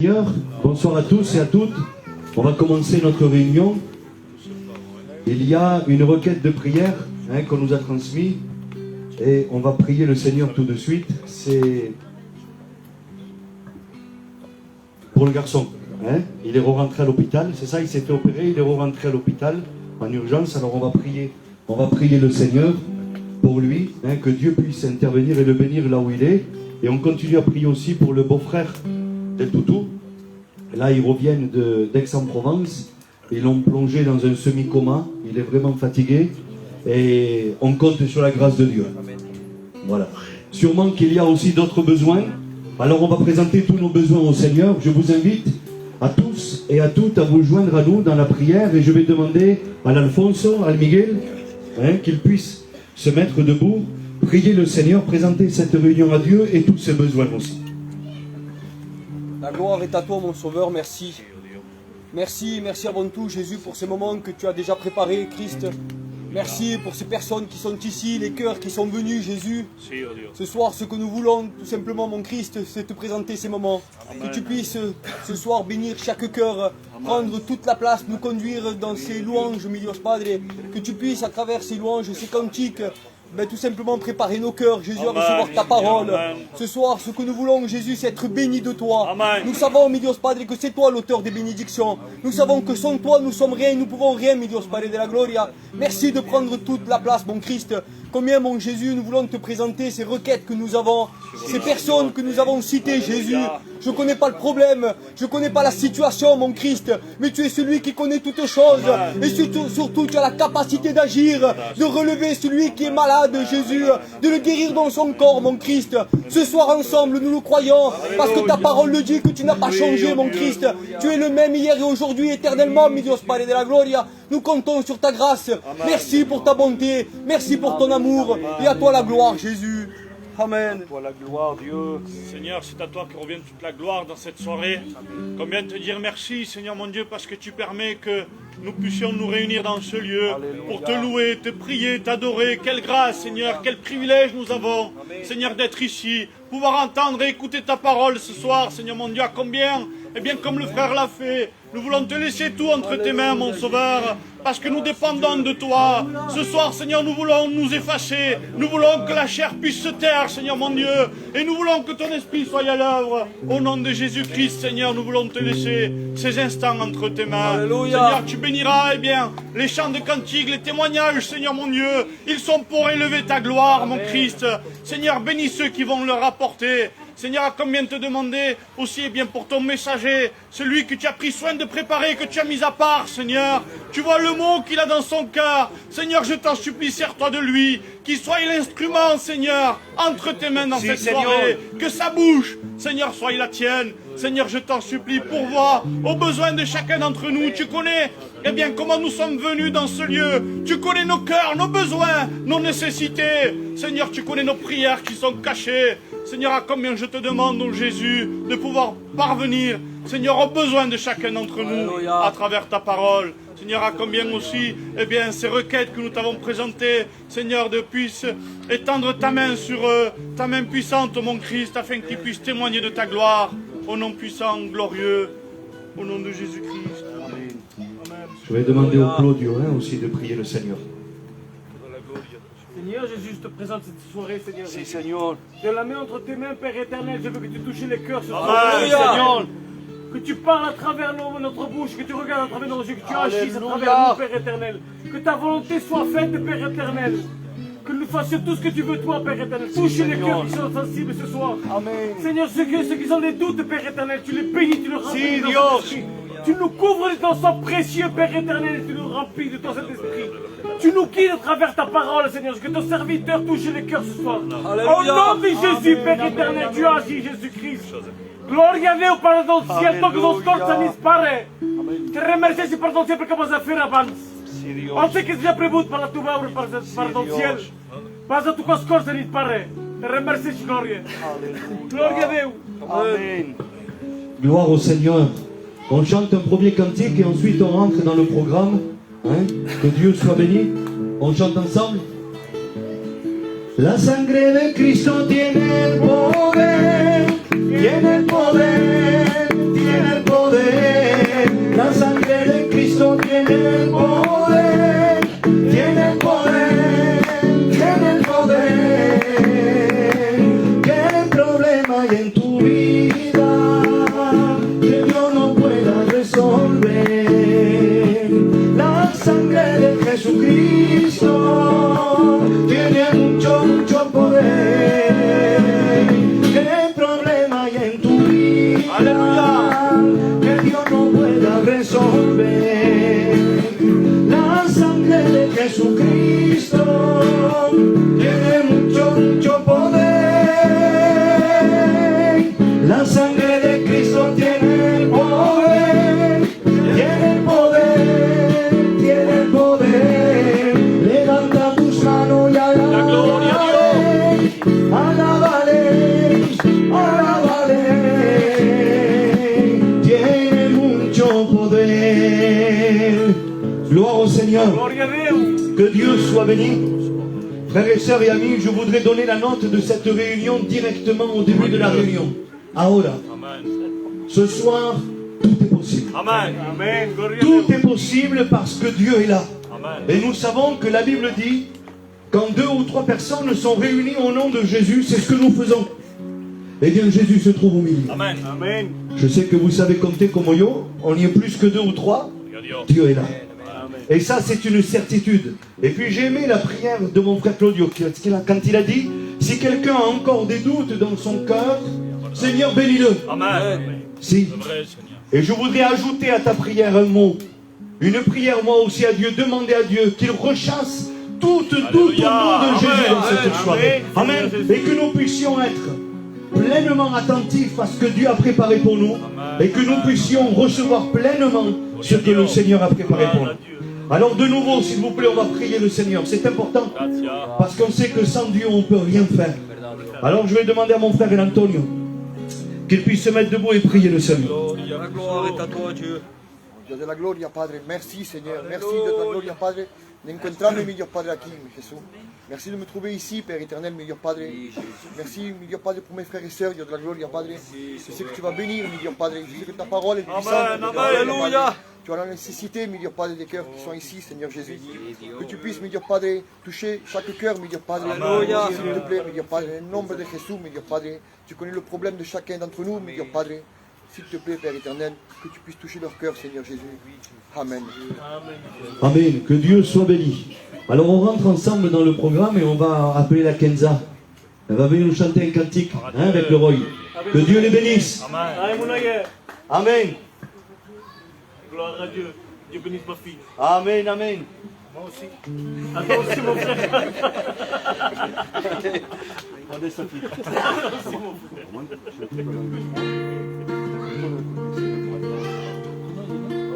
Seigneur, bonsoir à tous et à toutes. On va commencer notre réunion. Il y a une requête de prière qu'on nous a transmise et on va prier le Seigneur tout de suite. C'est pour le garçon. Il est rentré à l'hôpital, c'est ça, il s'est fait opérer, il est rentré à l'hôpital en urgence. Alors on va prier le Seigneur pour lui, que Dieu puisse intervenir et le bénir là où il est. Et on continue à prier aussi pour le beau-frère d'El Toutou. Là, ils reviennent d'Aix-en-Provence. Ils l'ont plongé dans un semi-coma. Il est vraiment fatigué. Et on compte sur la grâce de Dieu. Voilà. Sûrement qu'il y a aussi d'autres besoins. Alors, on va présenter tous nos besoins au Seigneur. Je vous invite à tous et à toutes à vous joindre à nous dans la prière. Et je vais demander à l'Alfonso, à Miguel, qu'il puisse se mettre debout, prier le Seigneur, présenter cette réunion à Dieu et tous ses besoins aussi. La gloire est à toi, mon Sauveur, merci. Merci avant tout, Jésus, pour ces moments que tu as déjà préparés, Christ. Merci pour ces personnes qui sont ici, les cœurs qui sont venus, Jésus. Ce soir, ce que nous voulons, tout simplement, mon Christ, c'est te présenter ces moments. Amen. Que tu puisses, ce soir, bénir chaque cœur, prendre toute la place, nous conduire dans ces louanges, mi Dios Padre. Que tu puisses, à travers ces louanges, ces cantiques, tout simplement préparer nos cœurs, Jésus, à recevoir ta parole. Amen. Ce soir, ce que nous voulons, Jésus, c'est être bénis de toi. Amen. Nous savons, mi Dios Padre, que c'est toi l'auteur des bénédictions. Nous savons que sans toi, nous sommes rien, nous pouvons rien, mi Dios Padre de la gloria. Merci de prendre toute la place, mon Christ. Combien, mon Jésus, nous voulons te présenter ces requêtes que nous avons, ces personnes que nous avons citées, Jésus. Je ne connais pas le problème, je ne connais pas la situation, mon Christ, mais tu es celui qui connaît toutes choses. Et surtout, tu as la capacité d'agir, de relever celui qui est malade, Jésus, de le guérir dans son corps, mon Christ. Ce soir, ensemble, nous le croyons, parce que ta parole le dit que tu n'as pas changé, mon Christ. Tu es le même hier et aujourd'hui, éternellement, mi Dios Padre de la gloria. Nous comptons sur ta grâce. Merci pour ta bonté, merci pour ton amour, et à toi la gloire, Jésus. Amen. À toi la gloire, Dieu. Seigneur, c'est à toi que revient toute la gloire dans cette soirée. Combien te dire merci, Seigneur mon Dieu, parce que tu permets que nous puissions nous réunir dans ce lieu. Alléluia. Pour te louer, te prier, t'adorer. Quelle grâce, Seigneur, quel privilège nous avons, Amen. Seigneur, d'être ici, pouvoir entendre et écouter ta parole ce soir, Seigneur mon Dieu. À combien, eh bien, comme le frère l'a fait, nous voulons te laisser tout entre tes mains, mon Sauveur, parce que nous dépendons de toi. Ce soir, Seigneur, nous voulons nous effacer. Nous voulons que la chair puisse se taire, Seigneur mon Dieu. Et nous voulons que ton esprit soit à l'œuvre. Au nom de Jésus-Christ, Seigneur, nous voulons te laisser ces instants entre tes mains. Alléluia. Seigneur, tu béniras, eh bien, les chants de cantiques, les témoignages, Seigneur mon Dieu. Ils sont pour élever ta gloire, Amen. Mon Christ. Seigneur, bénis ceux qui vont leur apporter. Seigneur, à combien te demander aussi, eh bien, pour ton messager, celui que tu as pris soin de préparer, que tu as mis à part, Seigneur. Tu vois le mot qu'il a dans son cœur. Seigneur, je t'en supplie, sers-toi de lui. Qu'il soit l'instrument, Seigneur, entre tes mains dans cette soirée. Que sa bouche, Seigneur, soit la tienne. Seigneur, je t'en supplie, pourvois aux besoins de chacun d'entre nous. Tu connais, eh bien, comment nous sommes venus dans ce lieu. Tu connais nos cœurs, nos besoins, nos nécessités. Seigneur, tu connais nos prières qui sont cachées. Seigneur, à combien je te demande, oh Jésus, de pouvoir parvenir, Seigneur, aux besoins de chacun d'entre nous, à travers ta parole. Seigneur, à combien aussi, eh bien, ces requêtes que nous t'avons présentées, Seigneur, de puisse étendre ta main sur eux, ta main puissante, mon Christ, afin qu'ils puissent témoigner de ta gloire, au nom puissant, glorieux, au nom de Jésus-Christ. Amen. Amen. Je vais demander au Claudio aussi de prier le Seigneur. Seigneur Jésus, je te présente cette soirée, Seigneur. Si, Seigneur. Je la mets entre tes mains, Père éternel. Je veux que tu touches les cœurs ce soir. Amen, Seigneur. Que tu parles à travers notre bouche, que tu regardes à travers nos yeux, que tu agisses à travers nous, Père éternel. Que ta volonté soit faite, Père éternel. Que nous fassions tout ce que tu veux, toi, Père éternel. Touche les cœurs qui sont sensibles ce soir. Amen. Seigneur, ceux qui ont des doutes, Père éternel, tu les bénis, tu les remplis de ton esprit. Tu nous couvres de ton sang précieux, Père éternel, et tu nous remplis de ton Saint-Esprit. Tu nous guides à travers ta parole, Seigneur, que ton serviteur touche les cœurs ce soir. Alléluia. Au nom de Jésus, Amen. Père éternel, tu agis, Jésus-Christ. Gloria a Deus para don cielo que nos corta mis pare. Te remercies por don siempre que vas a hacer abans. On sait que déjà prévu para tu obra para don cielo. Vas a tu corta mis pare. Te remercies, Gloria. Gloria a Deus. Amen. Gloire au Seigneur. On chante un premier cantique et ensuite on rentre dans le programme. Que Dieu soit béni. On chante ensemble. La sangre de Cristo tiene el poder, tiene el poder, tiene tiene mucho, mucho poder. La sangre de Cristo tiene el poder, tiene el poder, tiene el poder. Levanta tus manos y alábale, alábale, alábale. Tiene mucho poder. Gloire au Seigneur. Gloria a Deus. Que Dieu soit béni. Frères et sœurs et amis, je voudrais donner la note de cette réunion directement au début de la réunion. Ahora, Amen. ce soir, tout est possible. Amen. Amen. Gloria a Tout Deus. est possible parce que Dieu est là. Amen. Et nous savons que la Bible dit, quand 2 ou 3 personnes sont réunies au nom de Jésus, c'est ce que nous faisons. Eh bien, Jésus se trouve au milieu. Amen. Amen. Je sais que vous savez compter comme yo, on y est plus que 2 ou 3, Dieu est là. Et ça, c'est une certitude. Et puis j'ai aimé la prière de mon frère Claudio, quand il a dit, si quelqu'un a encore des doutes dans son cœur, Seigneur, bénis-le. Amen. Si. C'est vrai, Seigneur. Et je voudrais ajouter à ta prière un mot. Une prière, moi aussi, à Dieu. Demander à Dieu qu'il rechasse tout au nom de Alléluia. Jésus dans Amen. cette soirée. Amen. Et que nous puissions être pleinement attentifs à ce que Dieu a préparé pour nous. Et que nous puissions recevoir pleinement ce que le Seigneur a préparé pour nous. Alors de nouveau, s'il vous plaît, on va prier le Seigneur. C'est important. Grazie. Parce qu'on sait que sans Dieu, on ne peut rien faire. Alors je vais demander à mon frère Antonio qu'il puisse se mettre debout et prier le Seigneur. La gloire est à toi, Dieu. Dios de la gloria, Padre. Merci, Seigneur. Merci de ta gloria, Padre, de encontrarme, mi Dios Padre, aquí, mi Jesús. Merci de me trouver ici, Père éternel, mi Dios Padre. Merci, mi Dios Padre, pour mes frères et sœurs, Dios de la gloria, Padre. Je sais que tu vas bénir, mi Dios Padre. Je sais que ta parole est puissante. Amen, alléluia. Tu as la nécessité, mi Dios Padre, des cœurs qui sont ici, Seigneur Jésus. Que tu puisses, mi Dios Padre, toucher chaque cœur, mi Dios Padre. Alléluia. S'il te plaît, mi Dios Padre, au nom de Jésus, mi Dios Padre. Tu connais le problème de chacun d'entre nous, mi Dios Padre. S'il te plaît, Père éternel, que tu puisses toucher leur cœur, Seigneur Jésus. Amen. Amen. Que Dieu soit béni. Alors on rentre ensemble dans le programme et on va appeler la Kenza. Elle va venir nous chanter un cantique avec le Roy. Que Dieu les bénisse. Amen. Allez, mon aïe. Amen. Gloire à Dieu. Dieu bénisse ma fille. Amen, amen. Moi aussi. À toi aussi, mon frère. Regardez sa fille.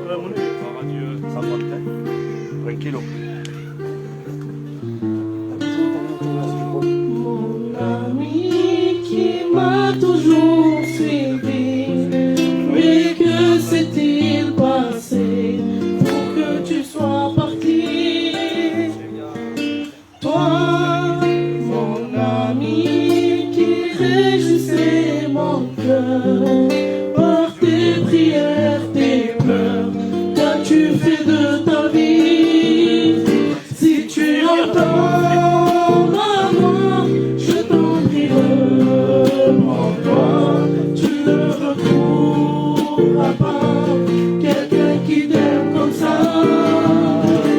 Ouais, mon aïe. Gloire à Dieu. Tranquillo. Mon ami qui m'a toujours suivi, mais que s'est-il passé pour que tu sois parti? Toi, mon ami qui réjouissait mon cœur par tes prières, tes pleurs, qu'as-tu fait de ta vie? Si tu entends ma voix, je t'en prie, reprends-toi. Tu ne retrouveras pas quelqu'un qui t'aime comme ça,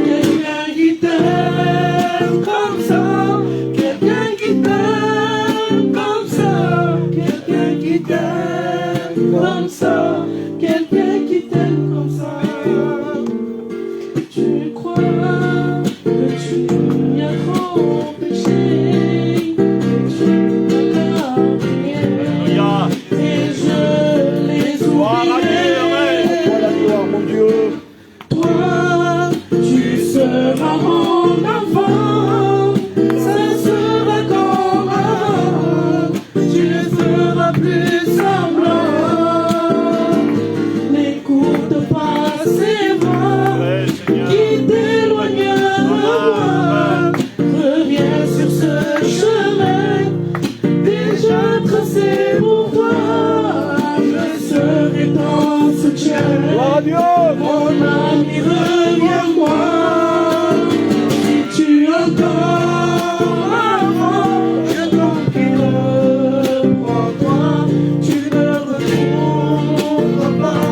quelqu'un qui t'aime comme ça, quelqu'un qui t'aime comme ça, quelqu'un qui t'aime comme ça, quelqu'un qui t'aime comme ça. Tu crois que tu as trop péché, que tu n'as rien, et je les oublierai. La gloire, mon Dieu. Toi, tu seras mon enfant, ça sera comme avant, tu ne feras plus semblant. N'écoute pas ces voix qui t'éloignent de moi. Reviens sur ce chemin déjà tracé pour toi. Je serai ton soutien. Mon ami, reviens-moi. Si tu entends ma voix, je t'en prie, reprends-toi. Tu ne retrouveras pas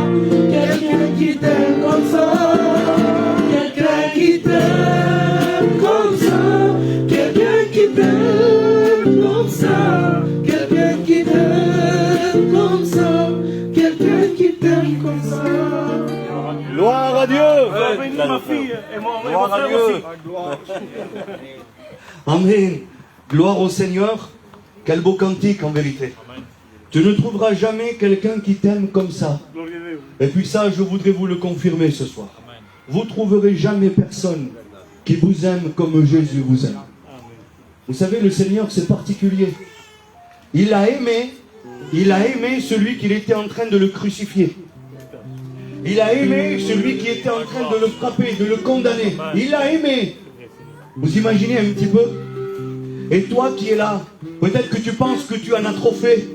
quelqu'un qui t'aime comme ça, quelqu'un qui t'aime comme ça, quelqu'un qui t'aime comme ça, quelqu'un qui t'aime comme ça, quelqu'un qui t'aime comme ça. Gloire à Dieu. Va bénir ma fille et mon frère aussi. Amen. Gloire au Seigneur. Quel beau cantique en vérité. Tu ne trouveras jamais quelqu'un qui t'aime comme ça. Et puis ça, je voudrais vous le confirmer ce soir. Vous ne trouverez jamais personne qui vous aime comme Jésus vous aime. Vous savez, le Seigneur, c'est particulier. Il a aimé celui qui était en train de le crucifier. Il a aimé celui qui était en train de le frapper, de le condamner. Il a aimé. Vous imaginez un petit peu? Et toi qui es là, peut-être que tu penses que tu en as trop fait,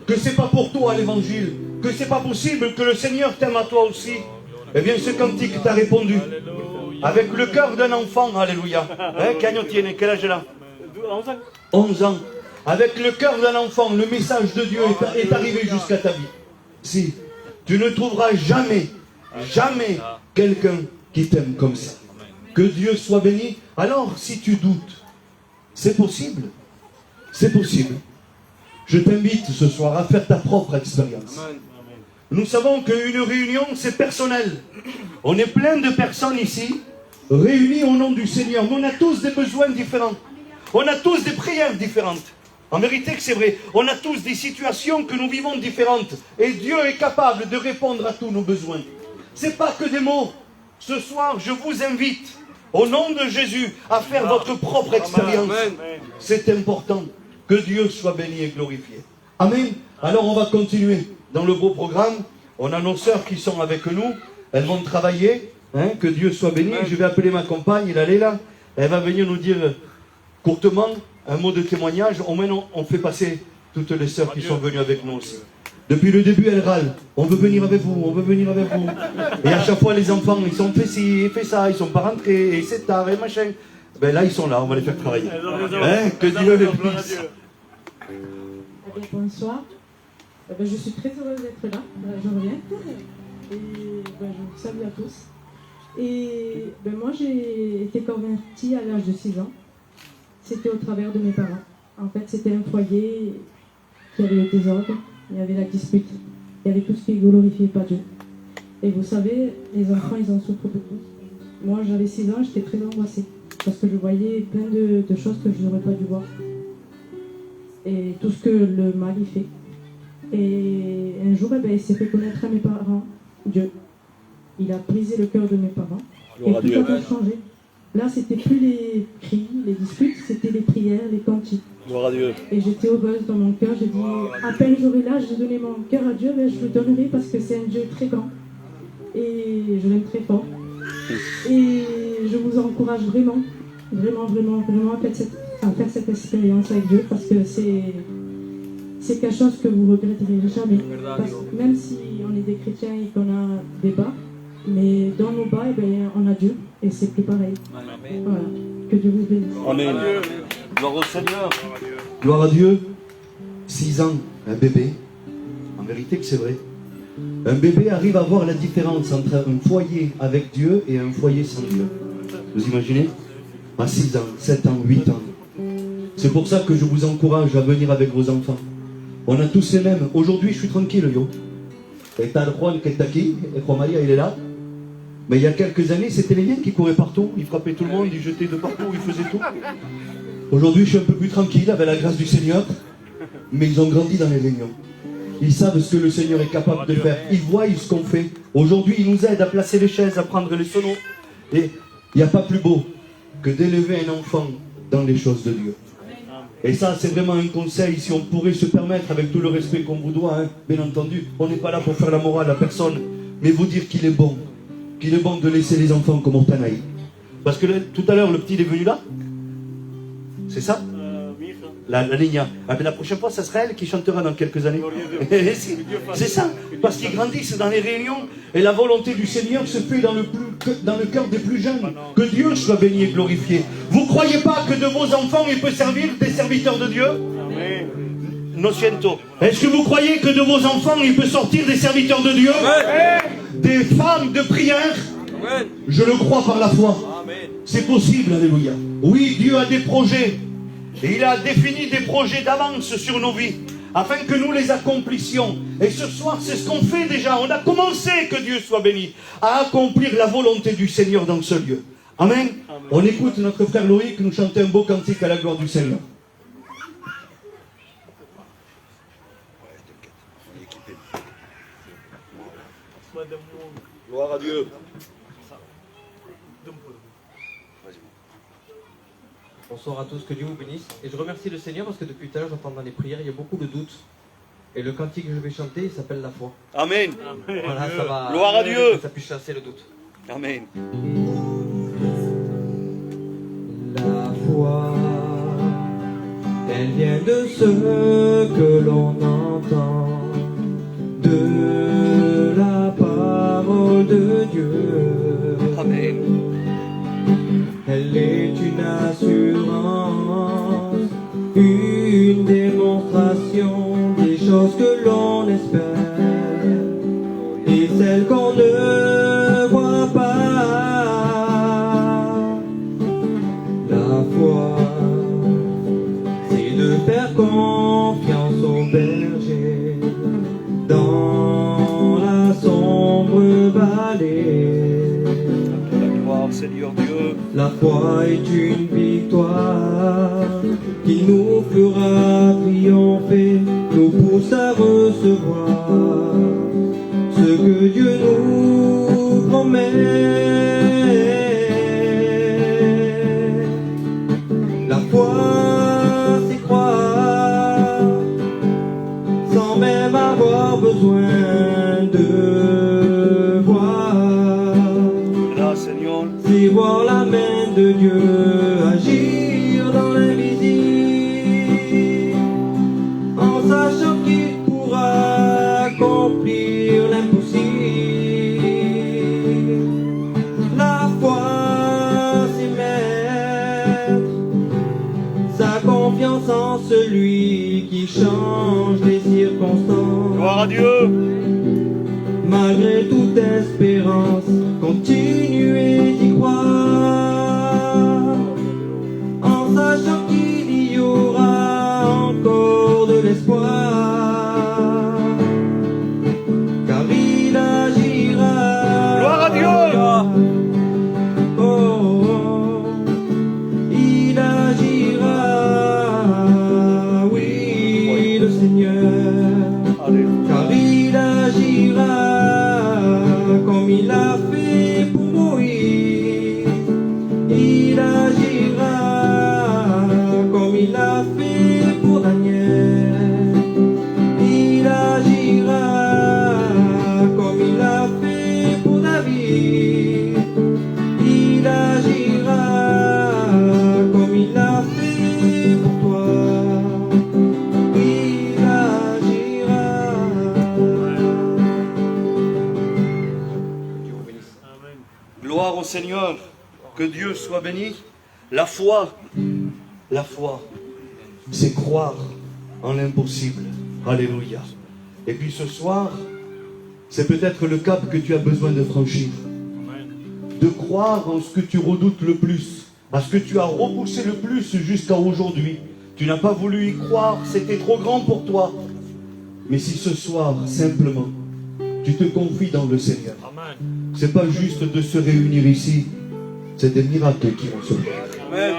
que c'est pas pour toi l'évangile, que c'est pas possible que le Seigneur t'aime à toi aussi. Eh bien, ce cantique t'a répondu. Avec le cœur d'un enfant, alléluia. Cagnotienne, quel âge là? 11 ans. 11 ans. Avec le cœur d'un enfant, le message de Dieu est arrivé jusqu'à ta vie. Si, tu ne trouveras jamais quelqu'un qui t'aime comme ça. Que Dieu soit béni. Alors, si tu doutes, c'est possible. C'est possible. Je t'invite ce soir à faire ta propre expérience. Nous savons qu'une réunion, c'est personnel. On est plein de personnes ici, réunies au nom du Seigneur. Mais on a tous des besoins différents. On a tous des prières différentes. En vérité que c'est vrai. On a tous des situations que nous vivons différentes. Et Dieu est capable de répondre à tous nos besoins. Ce n'est pas que des mots. Ce soir, je vous invite, au nom de Jésus, à faire votre propre expérience. C'est important. Que Dieu soit béni et glorifié. Amen. Alors on va continuer dans le beau programme. On a nos sœurs qui sont avec nous. Elles vont travailler. Que Dieu soit béni. Je vais appeler ma compagne, elle est là. Elle va venir nous dire courtement un mot de témoignage. Au moins on fait passer toutes les sœurs qui sont venues avec nous aussi. Depuis le début, elles râlent. On veut venir avec vous, on veut venir avec vous. Et à chaque fois, les enfants, ils ont fait ci, fait ça, ils sont pas rentrés, et c'est tard, et machin. Ben là, ils sont là, on va les faire travailler. Que Dieu les bénisse. Eh bien, bonsoir. Je suis très heureuse d'être là. Je reviens. Et je vous salue à tous. Et moi, j'ai été convertie à l'âge de 6 ans. C'était au travers de mes parents. En fait, c'était un foyer qui avait le désordre, il y avait la dispute, il y avait tout ce qui ne glorifiait pas Dieu. Et vous savez, les enfants, ils en souffrent beaucoup. Moi, j'avais 6 ans, j'étais très angoissée. Parce que je voyais plein de choses que je n'aurais pas dû voir. Et tout ce que le mal y fait. Et un jour, il s'est fait connaître à mes parents, Dieu. Il a brisé le cœur de mes parents. Alors, et tout a changé. Là, c'était plus les cris, les disputes, c'était les prières, les cantiques. Gloire à Dieu. Et j'étais heureuse dans mon cœur. J'ai dit, à peine j'aurai l'âge de donner mon cœur à Dieu, je le donnerai parce que c'est un Dieu très grand. Et je l'aime très fort. Et je vous encourage vraiment à faire cette expérience avec Dieu parce que c'est quelque chose que vous ne regretterez jamais. Parce que même si on est des chrétiens et qu'on a des bas, mais dans nos bas, on a Dieu et c'est plus pareil. Voilà. Que Dieu vous bénisse. Amen. Gloire au Seigneur. Gloire à Dieu. 6 ans, un bébé. En vérité que c'est vrai. Un bébé arrive à voir la différence entre un foyer avec Dieu et un foyer sans Dieu. Vous imaginez? À 6 ans, 7 ans, 8 ans. C'est pour ça que je vous encourage à venir avec vos enfants. On a tous les mêmes. Aujourd'hui, je suis tranquille, yo. Et t'as le Juan qui est aquí, et Juan Maria, il est là. Mais il y a quelques années, c'était les miens qui couraient partout. Ils frappaient tout le monde, ils jetaient de partout, ils faisaient tout. Aujourd'hui, je suis un peu plus tranquille, avec la grâce du Seigneur. Mais ils ont grandi dans les réunions. Ils savent ce que le Seigneur est capable de faire. Ils voient ce qu'on fait. Aujourd'hui, ils nous aident à placer les chaises, à prendre les sonos. Et il n'y a pas plus beau que d'élever un enfant dans les choses de Dieu. Et ça, c'est vraiment un conseil, si on pourrait se permettre, avec tout le respect qu'on vous doit, bien entendu, on n'est pas là pour faire la morale à personne, mais vous dire qu'il est bon de laisser les enfants comme Ortanaï. Parce que tout à l'heure, le petit est venu là. C'est ça? La ligne A. Ah, mais la prochaine fois, ça sera elle qui chantera dans quelques années. C'est ça, parce qu'ils grandissent dans les réunions et la volonté du Seigneur se fait dans le cœur des plus jeunes. Que Dieu soit béni et glorifié. Vous croyez pas que de vos enfants, il peut servir des serviteurs de Dieu? Amen. No siento. Est-ce que vous croyez que de vos enfants, il peut sortir des serviteurs de Dieu? Amen. Des femmes de prière? Amen. Je le crois par la foi. C'est possible, alléluia. Oui, Dieu a des projets. Et il a défini des projets d'avance sur nos vies, afin que nous les accomplissions. Et ce soir, c'est ce qu'on fait déjà. On a commencé, que Dieu soit béni, à accomplir la volonté du Seigneur dans ce lieu. Amen. On écoute notre frère Loïc nous chanter un beau cantique à la gloire du Seigneur. Gloire à Dieu. Bonsoir à tous, que Dieu vous bénisse. Et je remercie le Seigneur parce que depuis tout à l'heure, j'entends dans les prières, il y a beaucoup de doutes. Et le cantique que je vais chanter, il s'appelle La foi. Amen. Voilà, ça va. Gloire à Dieu. Que ça puisse chasser le doute. Amen. La foi, elle vient de ce que l'on entend, de la parole de Dieu. Amen. Elle est une assurance, une démonstration des choses que l'on espère et celles qu'on ne voit pas. La foi, c'est de faire confiance au berger dans la sombre vallée. Gloire, Seigneur Dieu. La foi est une victoire qui nous fera triompher, nous pousse à recevoir ce que Dieu nous promet. La foi, c'est croire sans même avoir besoin de voir. Là, Seigneur. C'est voir la main de Dieu agir dans l'invisible, en sachant qu'il pourra accomplir l'impossible. La foi, c'est mettre sa confiance en celui qui change les circonstances. Gloire à Dieu. Malgré toute espérance, continuez d'y croire, en sachant qu'il y aura encore de l'espoir, car il agira. Gloire à Dieu. Oh, oh, oh. Il agira, oui, le Seigneur, Alléluia. car il agira comme il a fait pour Moïse. Il agira comme il a fait pour Daniel. Il agira comme il a fait pour David. Il agira comme il a fait pour toi. Il agira. Gloire au Seigneur. Que Dieu soit béni. La foi, c'est croire en l'impossible. Alléluia. Et puis ce soir, c'est peut-être le cap que tu as besoin de franchir. De croire en ce que tu redoutes le plus, à ce que tu as repoussé le plus jusqu'à aujourd'hui. Tu n'as pas voulu y croire, c'était trop grand pour toi. Mais si ce soir, simplement, tu te confies dans le Seigneur, c'est pas juste de se réunir ici, c'est des miracles qui vont se faire. Amen.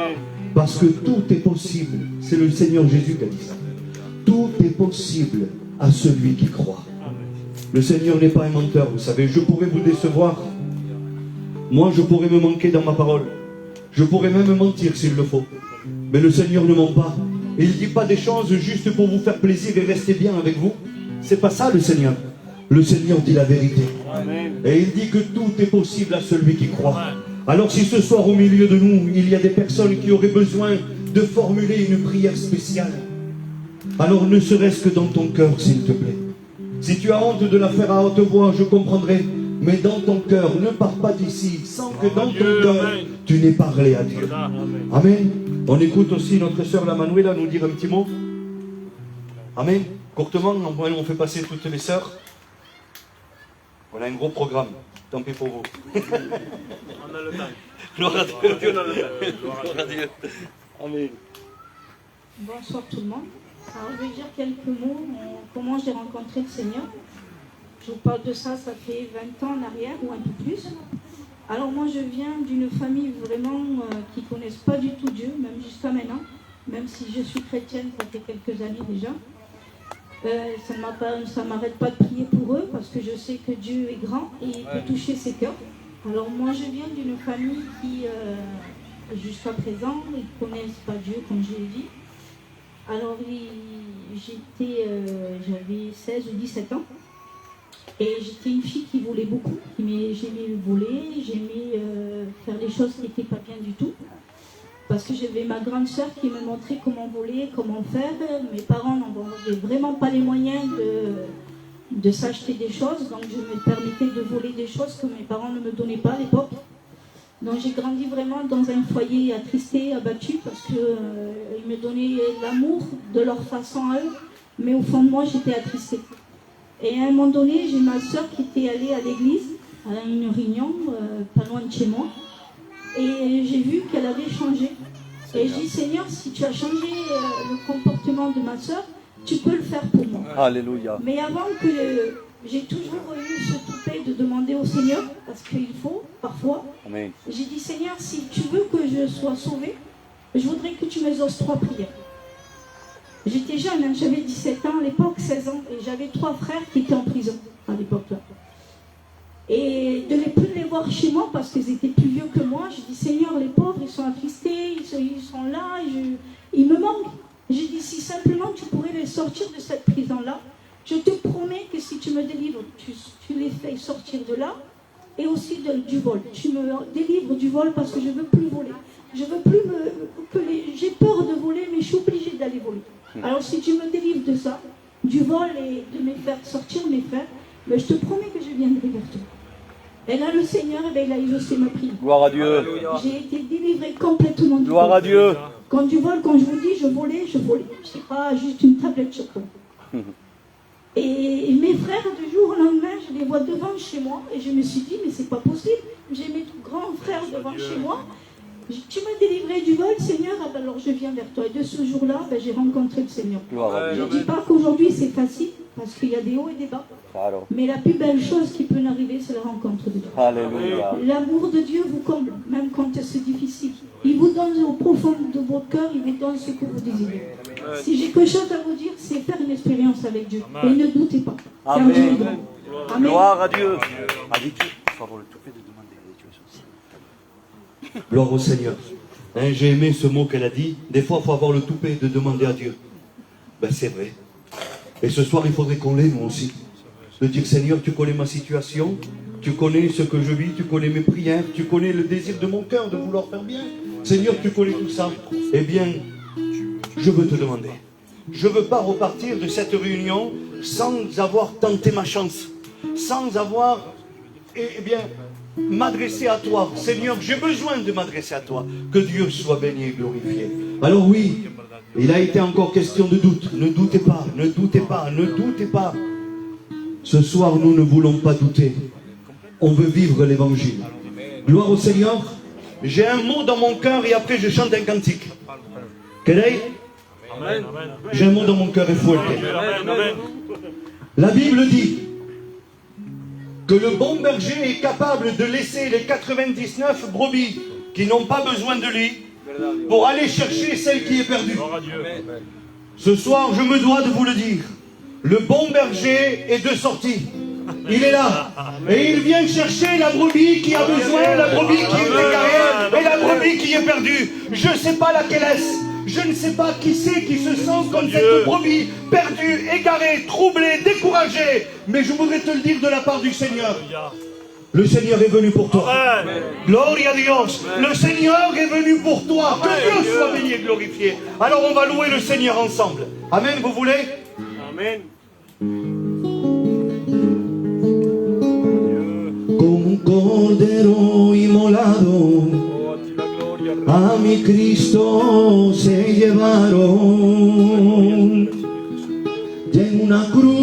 Parce que tout est possible. C'est le Seigneur Jésus qui a dit ça. Tout est possible à celui qui croit. Le Seigneur n'est pas un menteur, vous savez. Je pourrais vous décevoir. Moi, je pourrais me manquer dans ma parole. Je pourrais même mentir s'il le faut. Mais le Seigneur ne ment pas. Et il ne dit pas des choses juste pour vous faire plaisir et rester bien avec vous. C'est pas ça le Seigneur. Le Seigneur dit la vérité. Et il dit que tout est possible à celui qui croit. Alors si ce soir au milieu de nous, il y a des personnes qui auraient besoin de formuler une prière spéciale, alors ne serait-ce que dans ton cœur, s'il te plaît. Si tu as honte de la faire à haute voix, je comprendrai. Mais dans ton cœur, ne pars pas d'ici sans que dans ton cœur, tu n'aies parlé à Dieu. Amen. On écoute aussi notre sœur la Manuela nous dire un petit mot. Amen. Courtement, on fait passer toutes les sœurs. On a un gros programme. Tant pis pour vous. On a le temps. Gloire à Dieu. Dieu a le temps. Gloire à Dieu. Amen. Bonsoir tout le monde. Alors, je vais dire quelques mots, comment j'ai rencontré le Seigneur. Je vous parle de ça, ça fait 20 ans en arrière ou un peu plus. Alors moi je viens d'une famille vraiment qui ne connaissent pas du tout Dieu, même jusqu'à maintenant, même si je suis chrétienne, ça fait quelques années déjà. Ça ne m'arrête pas de prier pour eux parce que je sais que Dieu est grand et il peut toucher ses cœurs. Alors moi je viens d'une famille qui, jusqu'à présent, ils ne connaissent pas Dieu comme je l'ai dit. Alors j'avais 16 ou 17 ans et j'étais une fille qui volait beaucoup. J'aimais voler, j'aimais faire des choses qui n'étaient pas bien du tout. Parce que j'avais ma grande sœur qui me montrait comment voler, comment faire. Mes parents n'avaient vraiment pas les moyens de s'acheter des choses, donc je me permettais de voler des choses que mes parents ne me donnaient pas à l'époque. Donc j'ai grandi vraiment dans un foyer attristé, abattu, parce qu'ils me donnaient l'amour de leur façon à eux, mais au fond de moi j'étais attristée. Et à un moment donné, j'ai ma sœur qui était allée à l'église, à une réunion, pas loin de chez moi, et j'ai vu qu'elle avait changé. Et j'ai dit, Seigneur, si tu as changé le comportement de ma sœur, tu peux le faire pour moi. Alléluia. Mais avant que j'ai toujours eu ce toupet de demander au Seigneur, parce qu'il faut, parfois, Amen. j'ai dit, Seigneur, si tu veux que je sois sauvée, je voudrais que tu m'exauces 3 prières. J'étais jeune, hein, j'avais 17 ans à l'époque, 16 ans, et j'avais 3 frères qui étaient en prison à l'époque-là. Et de ne plus les voir chez moi parce qu'ils étaient plus vieux que moi, j'ai dit, Seigneur, les pauvres, ils sont attristés, ils sont là, ils me manquent. J'ai dit, si simplement tu pourrais les sortir de cette prison-là, je te promets que si tu me délivres, tu les fais sortir de là, et aussi du vol. Tu me délivres du vol parce que je ne veux plus voler. Je veux plus j'ai peur de voler, mais je suis obligée d'aller voler. Alors si tu me délivres de ça, du vol et de me faire sortir mes frères, ben, je te promets que je viendrai vers toi. Et là, le Seigneur, il a exaucé ma prière. Gloire à Dieu. J'ai été délivrée complètement du Gloire vol. à Dieu. Quand du vol, quand je vous dis, je volais. C'est pas juste une tablette de chocolat. Et mes frères, du jour au lendemain, je les vois devant chez moi. Et je me suis dit, mais c'est pas possible. J'ai mes grands frères devant chez moi. Tu m'as délivré du vol, Seigneur, alors je viens vers toi. Et de ce jour-là, j'ai rencontré le Seigneur. Gloire à Je Dieu. ne dis pas qu'aujourd'hui c'est facile, parce qu'il y a des hauts et des bas. Alors. Mais la plus belle chose qui peut nous arriver, c'est la rencontre de Dieu. Alléluia. L'amour de Dieu vous comble, même quand c'est difficile. Il vous donne au profond de votre cœur, il vous donne ce que vous désirez. Si j'ai quelque chose à vous dire, c'est faire une expérience avec Dieu. Et ne doutez pas. Car Dieu est Amen. grand. Amen. Gloire à Dieu. Avec Dieu, il faut avoir le toupet de demander à Dieu aussi. Gloire au Seigneur. Hein, j'ai aimé ce mot qu'elle a dit. Des fois, il faut avoir le toupet de demander à Dieu. Ben, c'est vrai. Et ce soir, il faudrait qu'on l'ait, nous aussi. De dire, Seigneur, tu connais ma situation, tu connais ce que je vis, tu connais mes prières, tu connais le désir de mon cœur de vouloir faire bien. Seigneur, tu connais tout ça. Eh bien, je veux te demander. Je ne veux pas repartir de cette réunion sans avoir tenté ma chance, sans avoir, eh bien, m'adresser à toi. Seigneur, j'ai besoin de m'adresser à toi. Que Dieu soit béni et glorifié. Alors oui, il a été encore question de doute. Ne doutez pas, ne doutez pas, ne doutez pas. Ce soir, nous ne voulons pas douter. On veut vivre l'évangile. Gloire au Seigneur. J'ai un mot dans mon cœur et après je chante un cantique. Quel est? J'ai un mot dans mon cœur et faut le dire. La Bible dit que le bon berger est capable de laisser les 99 brebis qui n'ont pas besoin de lui pour aller chercher celle qui est perdue. Ce soir, je me dois de vous le dire. Le bon berger est de sortie. Il est là. Et il vient chercher la brebis qui a besoin, la brebis qui est égarée et la brebis qui est perdue. Je ne sais pas laquelle est-ce. Je ne sais pas qui c'est qui se sent comme cette brebis perdue, égarée, troublée, découragée. Mais je voudrais te le dire de la part du Seigneur. Le Seigneur est venu pour toi. Gloria a Dios. Le Seigneur est venu pour toi. Que Dieu soit béni et glorifié. Alors on va louer le Seigneur ensemble. Amen, vous voulez? Amen. Como un cordero inmolado, a mi Cristo se llevaron. Y en una cruz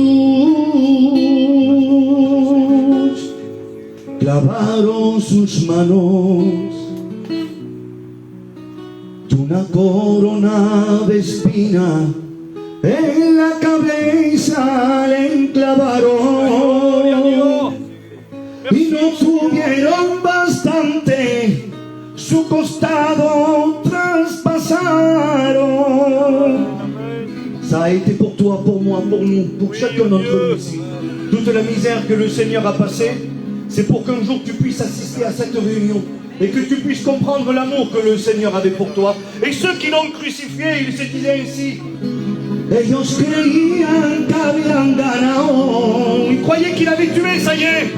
clavaron sus manos, y una corona de espina en la cabeza le enclavaron. Y no tuvieron bastante su costado traspasaron. Ça a été pour toi, pour moi, pour nous, pour chacun d'entre nous ici. Toute la misère que le Seigneur a passée, c'est pour qu'un jour tu puisses assister à cette réunion et que tu puisses comprendre l'amour que le Seigneur avait pour toi. Et ceux qui l'ont crucifié, il se disait ainsi: ellos creían que habían ganado. Ils croyaient qu'il avait tué, ça y est,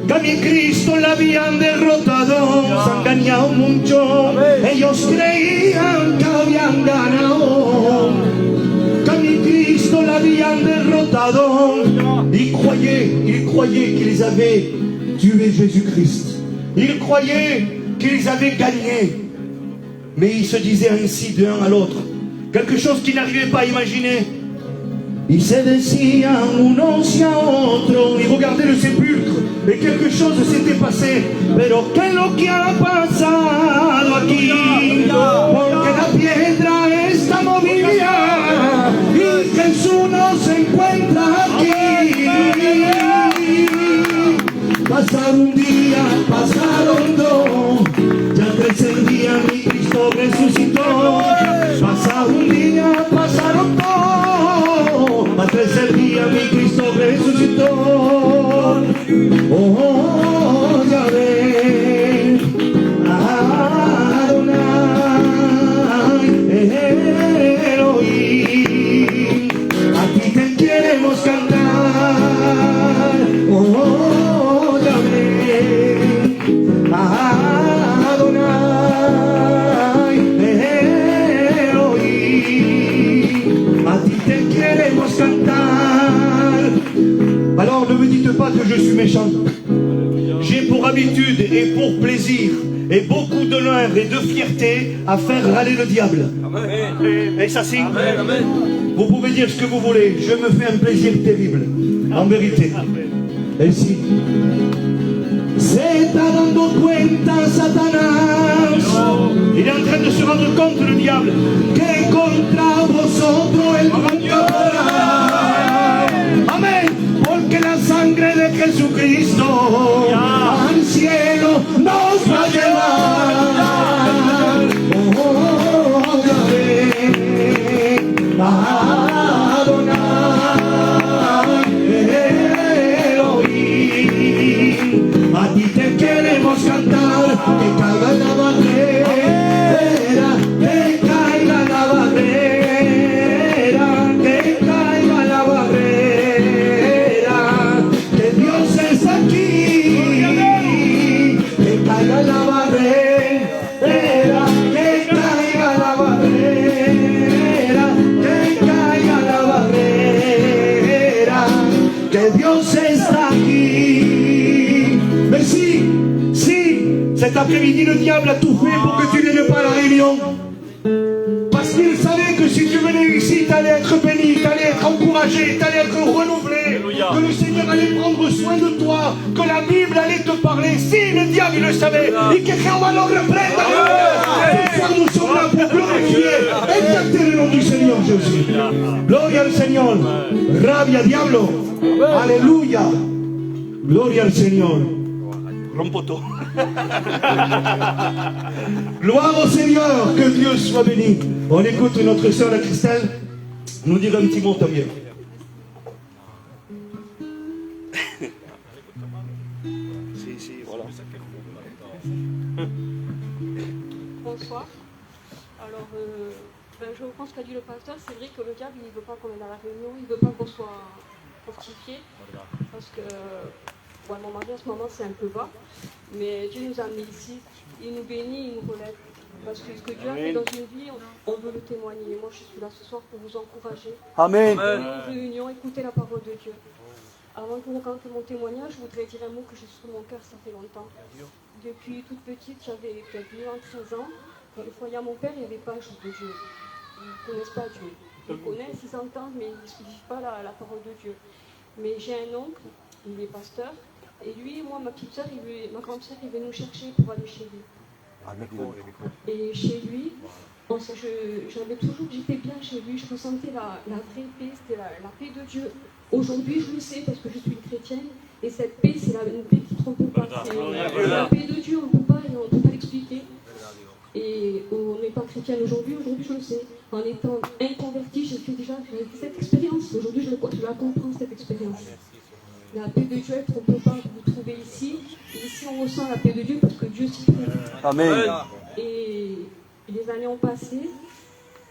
que a mi Cristo la habían derrotado. Se han ganado mucho. Ellos creían que habían ganado, que a mi Cristo la habían derrotado. Ils croyaient qu'ils avaient tué Jésus-Christ. Ils croyaient qu'ils avaient gagné. Mais ils se disaient ainsi de l'un à l'autre, quelque chose qu'ils n'arrivaient pas à imaginer. Ils se decían unos y a otros. Ils regardaient le sépulcre et quelque chose s'était passé. Pero ¿qué es lo que ha pasado aquí? Porque la piedra está movida y Jesús no se encuentra aquí. Pasaron un día, pasaron dos, ya tercer día mi Cristo resucitó. Pasaron un día, pasaron dos, al tercer día mi Cristo resucitó. Oh, ya ves, Adonai, Elohim, a ti te queremos cantar. Oh, ya ves, Adonai, Elohim, a ti te queremos cantar. Alors ne me dites pas que je suis méchant. J'ai pour habitude et pour plaisir et beaucoup d'honneur et de fierté à faire râler le diable. Et ça signe. Vous pouvez dire ce que vous voulez, je me fais un plaisir terrible, en vérité. Et si se está dando cuenta Satanás, il est en train de se rendre compte, le diable, que contra vosotros el mundo podrá. Amén. Porque la sangre de Jesucristo al cielo nos va a llevar. Oh, ya ves, Adonai, Elohim, a ti te queremos cantar. Que caiga la barrera, que caiga la barrera, que caiga la barrera. Dios es aquí, que caiga la barrera, que caiga la barrera, que caiga la barrera, que Dios está aquí. Mais si, cet après-midi le diable a tout fait pour que tu n'aies pas la réunion. Parce qu'il savait que si tu venais ici, tu allais être béni, tu allais être encouragé, tu allais être renouvelé, que le Seigneur allait prendre soin de toi, que la Bible allait te parler. Si le diable il le savait, et que Jehová lo reprenda. Ce soir nous sommes là pour glorifier, exalter le nom du Seigneur Jésus. Gloria al Señor, rabia diablo, aleluya, gloria al Señor. Rompo todo. Gloire au Seigneur, que Dieu soit béni. On écoute notre sœur la Christelle nous dire un petit mot también. Voilà. Bonsoir. Alors, je reprends ce qu'a dit le pasteur. C'est vrai que le diable, il ne veut pas qu'on aille à la réunion, il ne veut pas qu'on soit fortifié. Parce que bon, mon mari en ce moment c'est un peu bas. Mais Dieu nous a amenés ici, il nous bénit, il nous relève. Parce que ce que Dieu a fait dans une vie, on veut le témoigner. Moi, je suis là ce soir pour vous encourager. Amen. Une réunion, écoutez la parole de Dieu. Avant de vous raconter mon témoignage, je voudrais dire un mot que j'ai sur mon cœur, ça fait longtemps. Depuis toute petite, j'avais peut-être 9 ans, 13 ans. Dans le foyer à mon père, il n'y avait pas jour de Dieu. Ils ne connaissent pas Dieu. Ils connaissent, ils entendent, mais ils ne suivent pas la parole de Dieu. Mais j'ai un oncle, il est pasteur. Et lui, moi, ma petite soeur, ma grande soeur, il veut nous chercher pour aller chez lui. Et chez lui, j'avais toujours, j'étais bien chez lui, je ressentais la vraie paix, c'était la paix de Dieu. Aujourd'hui, je le sais parce que je suis une chrétienne, et cette paix, c'est une paix qui ne trompe pas. C'est la paix de Dieu, on ne peut pas l'expliquer. chrétienne aujourd'hui, je le sais. En étant inconvertie, j'ai fait cette expérience. Aujourd'hui, je la comprends, cette expérience. La paix de Dieu, on ne peut pas vous trouver ici. Et ici, on ressent la paix de Dieu parce que Dieu s'y prête. Amen. Et les années ont passé.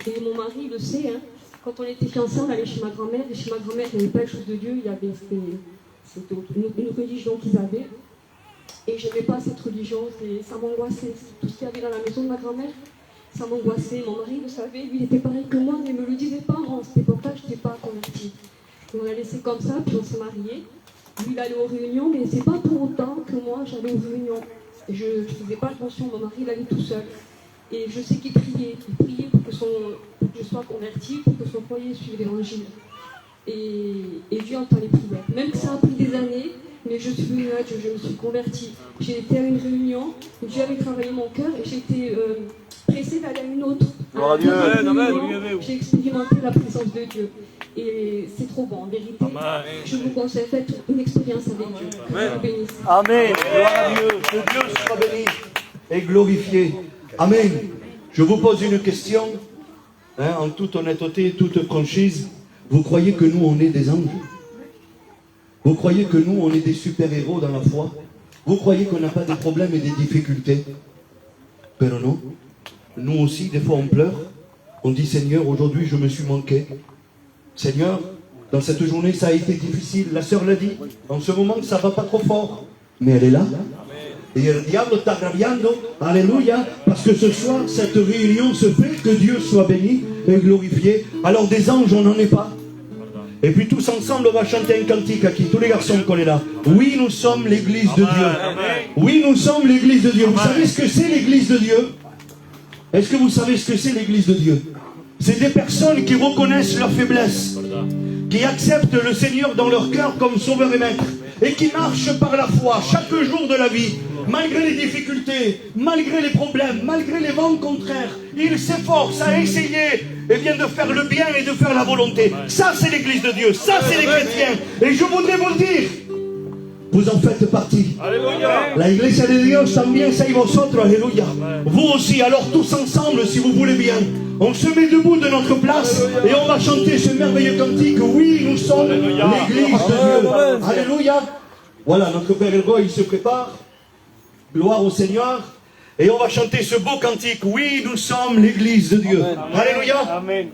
Et mon mari le sait. Hein, quand on était fiancés, on allait chez ma grand-mère. Et chez ma grand-mère, il n'y avait pas les choses de Dieu. Il y avait c'était une religion qu'ils avaient. Et je n'aimais pas cette religion. Ça m'angoissait. Tout ce qu'il y avait dans la maison de ma grand-mère, ça m'angoissait. Mon mari le savait. Lui, il était pareil que moi, mais il ne me le disait pas. Moi, à cette époque-là, je n'étais pas convertie. Et on a laissé comme ça, puis on s'est mariés. Lui, il allait aux réunions, mais c'est pas pour autant que moi, j'allais aux réunions. Et je ne faisais pas attention, mon mari, il allait tout seul. Et je sais qu'il priait. Il priait pour que je sois convertie, pour que son foyer suive l'évangile. Et Dieu entend les prières. Même que ça a pris des années, mais je suis venue à Dieu, je me suis convertie. J'ai été à une réunion, Dieu avait travaillé mon cœur et j'ai été pressée d'aller à une autre. Gloire à Dieu. J'ai expérimenté la présence de Dieu. Et c'est trop bon, en vérité. Amen. Je vous conseille, faites une expérience avec Dieu. Amen. Amen. Gloire à Dieu. Que Dieu soit béni et glorifié. Amen. Je vous pose une question, en toute honnêteté et toute franchise. Vous croyez que nous, on est des anges? Vous croyez que nous, on est des super-héros dans la foi? Vous croyez qu'on n'a pas de problèmes et des difficultés? Mais non. Nous aussi, des fois, on pleure. On dit, Seigneur, aujourd'hui, je me suis manqué. Seigneur, dans cette journée, ça a été difficile. La sœur l'a dit. En ce moment, ça ne va pas trop fort. Mais elle est là. Et le diable está rabiando. Alléluia. Parce que ce soir, cette réunion se fait. Que Dieu soit béni et glorifié. Alors des anges, on n'en est pas. Et puis tous ensemble, on va chanter un cantique à qui? Tous les garçons qu'on est là. Oui, nous sommes l'église de Dieu. Oui, nous sommes l'église de Dieu. Vous savez ce que c'est l'église de Dieu? Est-ce que vous savez ce que c'est l'église de Dieu? C'est des personnes qui reconnaissent leur faiblesse, qui acceptent le Seigneur dans leur cœur comme sauveur et maître, et qui marchent par la foi chaque jour de la vie, malgré les difficultés, malgré les problèmes, malgré les vents contraires. Ils s'efforcent à essayer de faire le bien et de faire la volonté. Ça, c'est l'église de Dieu, ça, c'est les chrétiens. Et je voudrais vous le dire, vous en faites partie. Alléluia. La iglesia de Dios también sois vosotros. Alléluia. Vous aussi, alors tous ensemble, si vous voulez bien, on se met debout de notre place et on va chanter ce merveilleux cantique. Oui, nous sommes l'église de Dieu. Alléluia. Voilà, notre Père Elroy, il se prépare. Gloire au Seigneur. Et on va chanter ce beau cantique. Oui, nous sommes l'église de Dieu. Alléluia. Amen.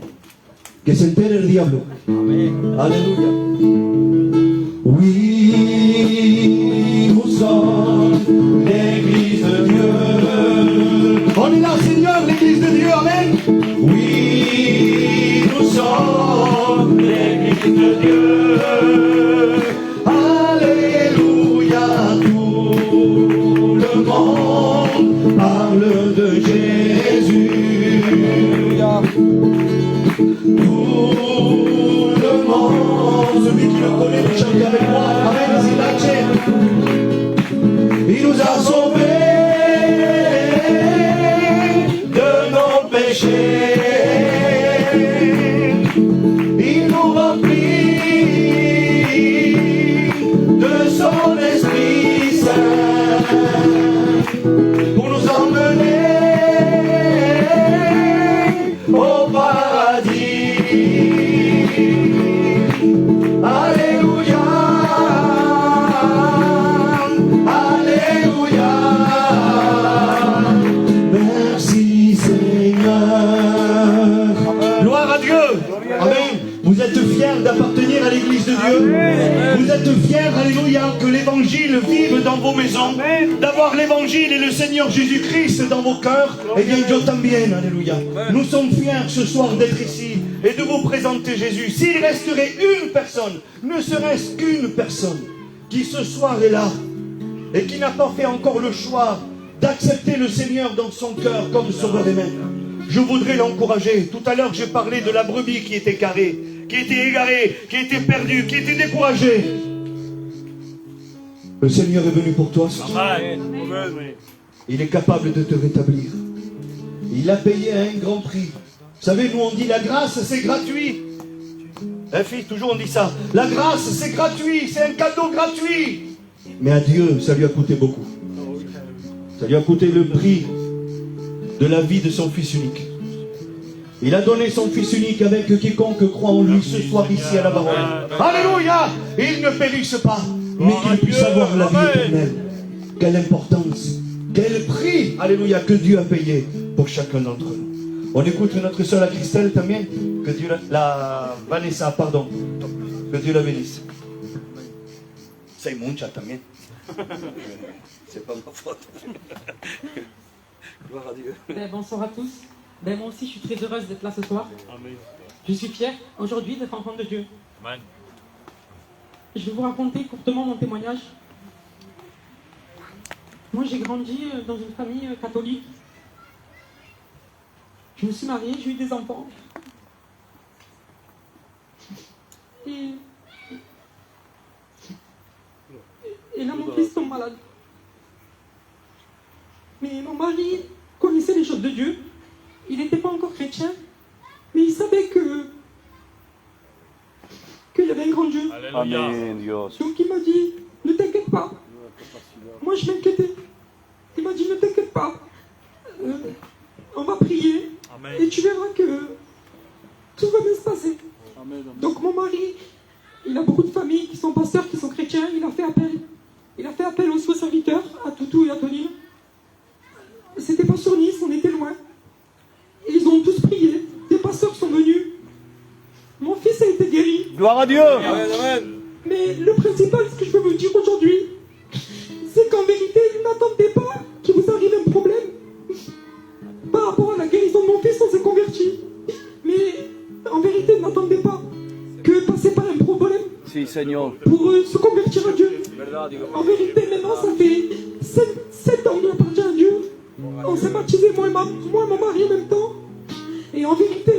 Que se entere el diablo. Alléluia. Oui, nous sommes l'église de Dieu. On est là, Seigneur, l'église de Dieu. Amen. Oui, nous sommes l'église de Dieu. Alléluia. Tout le monde parle de Jésus. Tout le monde, celui qui le connaît, peut chanter avec moi. Amen, il nous a sauvés de nos péchés. Il nous remplit de son Esprit Saint pour nous emmener au paradis. Alléluia, Alléluia. Merci Seigneur. Gloire à Dieu. Amen. Vous êtes fiers d'appartenir à l'église de Dieu. Vous êtes fiers, alléluia, que l'évangile vive dans vos maisons, d'avoir l'évangile et le Seigneur Jésus-Christ dans vos cœurs. Eh bien, Dieu también, alléluia. Nous sommes fiers ce soir d'être ici et de vous présenter Jésus. S'il resterait une personne, ne serait-ce qu'une personne, qui ce soir est là et qui n'a pas fait encore le choix d'accepter le Seigneur dans son cœur comme sauveur et maître, je voudrais l'encourager. Tout à l'heure, j'ai parlé de la brebis qui était carrée, qui était égarée, qui était perdue, qui était découragée. Le Seigneur est venu pour toi ce soir. Il est capable de te rétablir. Il a payé un grand prix. Vous savez, nous on dit la grâce, c'est gratuit. Hein, fille, toujours on dit ça. La grâce, c'est gratuit, c'est un cadeau gratuit. Mais à Dieu, ça lui a coûté beaucoup. Ça lui a coûté le prix de la vie de son fils unique. Il a donné son Fils unique avec quiconque croit en lui ce soir ici à la parole. Alléluia. Il ne périsse pas, mais qu'il puisse avoir la vie éternelle. Quelle importance, quel prix, alléluia, que Dieu a payé pour chacun d'entre nous. On écoute notre sœur la Christelle también. Que Dieu la Vanessa, pardon. Que Dieu la bénisse. C'est mucha también. C'est pas ma faute. Gloire à Dieu. Bonsoir à tous. Moi aussi, je suis très heureuse d'être là ce soir. Amen. Je suis fière aujourd'hui d'être enfant de Dieu. Amen. Je vais vous raconter courtement mon témoignage. Moi, j'ai grandi dans une famille catholique. Je me suis mariée, j'ai eu des enfants. Et là, mon fils tombe malade. Mais mon mari connaissait les choses de Dieu. Il n'était pas encore chrétien, mais il savait qu'il y avait un grand Dieu. Alléluia. Amen, Dios. Donc il m'a dit, ne t'inquiète pas. Moi je m'inquiétais. Il m'a dit, ne t'inquiète pas. On va prier. Amen. Et tu verras que tout va bien se passer. Donc mon mari, il a beaucoup de familles qui sont pasteurs, qui sont chrétiens. Il a fait appel aux serviteurs, à Toutou et à Tonine. C'était pas sur Nice, on était loin. Et ils ont tous prié. Des pasteurs sont venus. Mon fils a été guéri. Gloire à Dieu. Mais le principal, ce que je peux vous dire aujourd'hui, c'est qu'en vérité, n'attendez pas qu'il vous arrive un problème. Par rapport à la guérison de mon fils, on s'est converti. Mais en vérité, n'attendez pas que passer par un problème Si, Seigneur. pour se convertir à Dieu. En vérité, maintenant, ça fait 7 ans qu'on appartient à Dieu. On s'est baptisé, moi et mon mari en même temps. Et en vérité,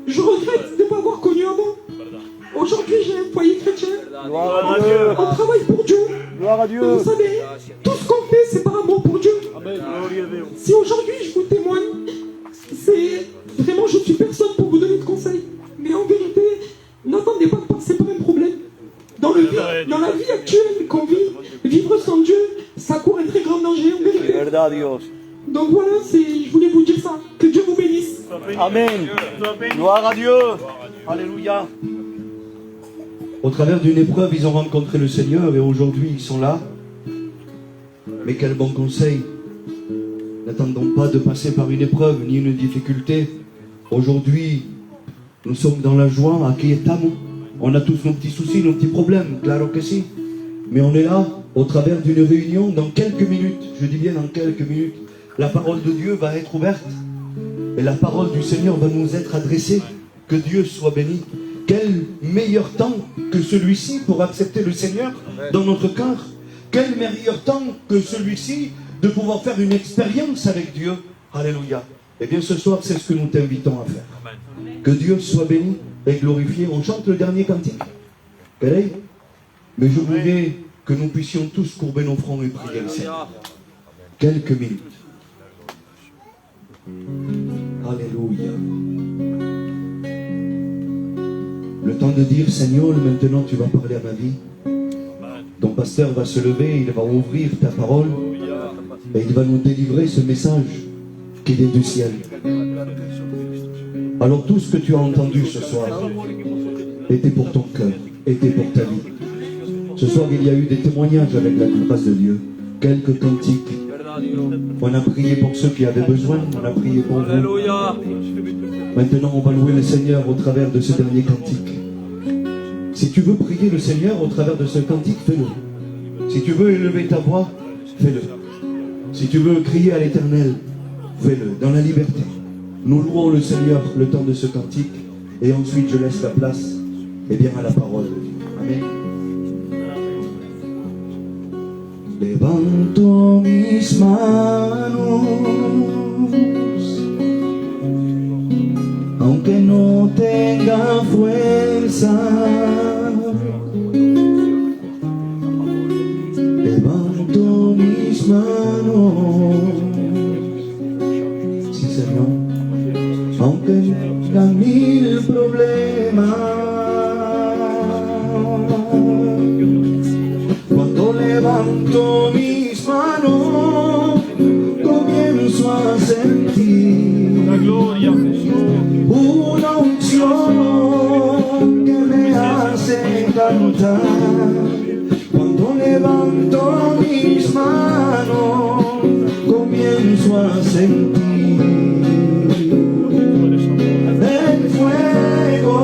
je regrette de ne pas avoir connu avant. Aujourd'hui, j'ai un foyer chrétien. Gloire à Dieu. On travaille pour Dieu. Gloire à Dieu. Vous savez, tout ce qu'on fait, c'est par amour pour Dieu. Si aujourd'hui je vous témoigne, c'est vraiment, je suis personne pour vous donner de conseils. Mais en vérité, n'attendez pas de passer par un problème. Dans la vie actuelle qu'on vit, vivre sans Dieu, ça court un très grand danger en vérité. Verdad, Dios. Donc voilà, je voulais vous dire ça. Que Dieu vous bénisse. Amen. Gloire à Dieu. Alléluia. Au travers d'une épreuve, ils ont rencontré le Seigneur et aujourd'hui ils sont là. Mais quel bon conseil. N'attendons pas de passer par une épreuve ni une difficulté. Aujourd'hui, nous sommes dans la joie, aquí estamos. On a tous nos petits soucis, nos petits problèmes, claro que si. Mais on est là, au travers d'une réunion, dans quelques minutes, je dis bien dans quelques minutes, la parole de Dieu va être ouverte. Et la parole du Seigneur va nous être adressée. Que Dieu soit béni. Quel meilleur temps que celui-ci pour accepter le Seigneur dans notre cœur. Quel meilleur temps que celui-ci de pouvoir faire une expérience avec Dieu. Alléluia. Eh bien ce soir, c'est ce que nous t'invitons à faire. Que Dieu soit béni et glorifié. On chante le dernier cantique. Mais je voudrais que nous puissions tous courber nos fronts et prier le Seigneur. Quelques minutes. Alléluia. Le temps de dire, Seigneur, maintenant tu vas parler à ma vie. Ton pasteur va se lever, il va ouvrir ta parole et il va nous délivrer ce message qui est du ciel. Alors tout ce que tu as entendu ce soir était pour ton cœur, était pour ta vie. Ce soir il y a eu des témoignages avec la grâce de Dieu, quelques cantiques. On a prié pour ceux qui avaient besoin, on a prié pour vous. Maintenant on va louer le Seigneur au travers de ce dernier cantique. Si tu veux prier le Seigneur au travers de ce cantique, fais-le. Si tu veux élever ta voix, fais-le. Si tu veux crier à l'Éternel, fais-le, dans la liberté. Nous louons le Seigneur le temps de ce cantique, et ensuite je laisse la place, bien, à la parole de Dieu. Amen. Levanto mis manos, aunque no tenga fuerza. Levanto mis manos, sí Señor, aunque tengan mil problemas. Cuando levanto mis manos, comienzo a sentir la gloria. cantar cuando levanto mis manos, comienzo a sentir el fuego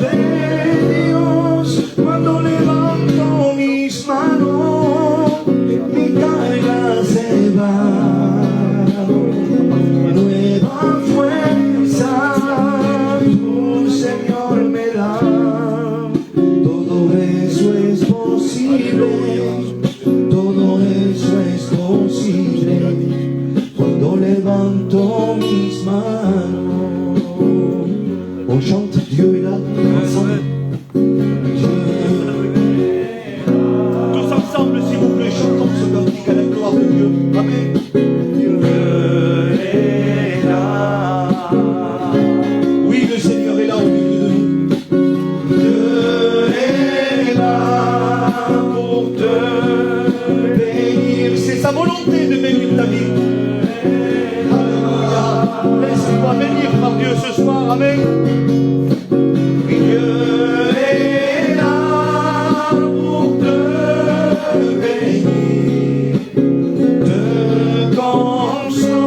de Dios. Cuando levanto mis manos, mi carga se va. Nueva fuerza tu Señor me da. Todo eso es posible, todo eso es posible cuando levanto mis manos. On chante, Dieu est là, ensemble. Tous ensemble, s'il vous plaît, chantons ce cantique à la gloire de Dieu. Amen. Dieu est là. Oui, le Seigneur est là au milieu de nous. Dieu est là pour te bénir. C'est sa volonté de bénir ta vie. Alléluia. Laisse-toi bénir par Dieu ce soir. Amen. Dieu est là pour te bénir, te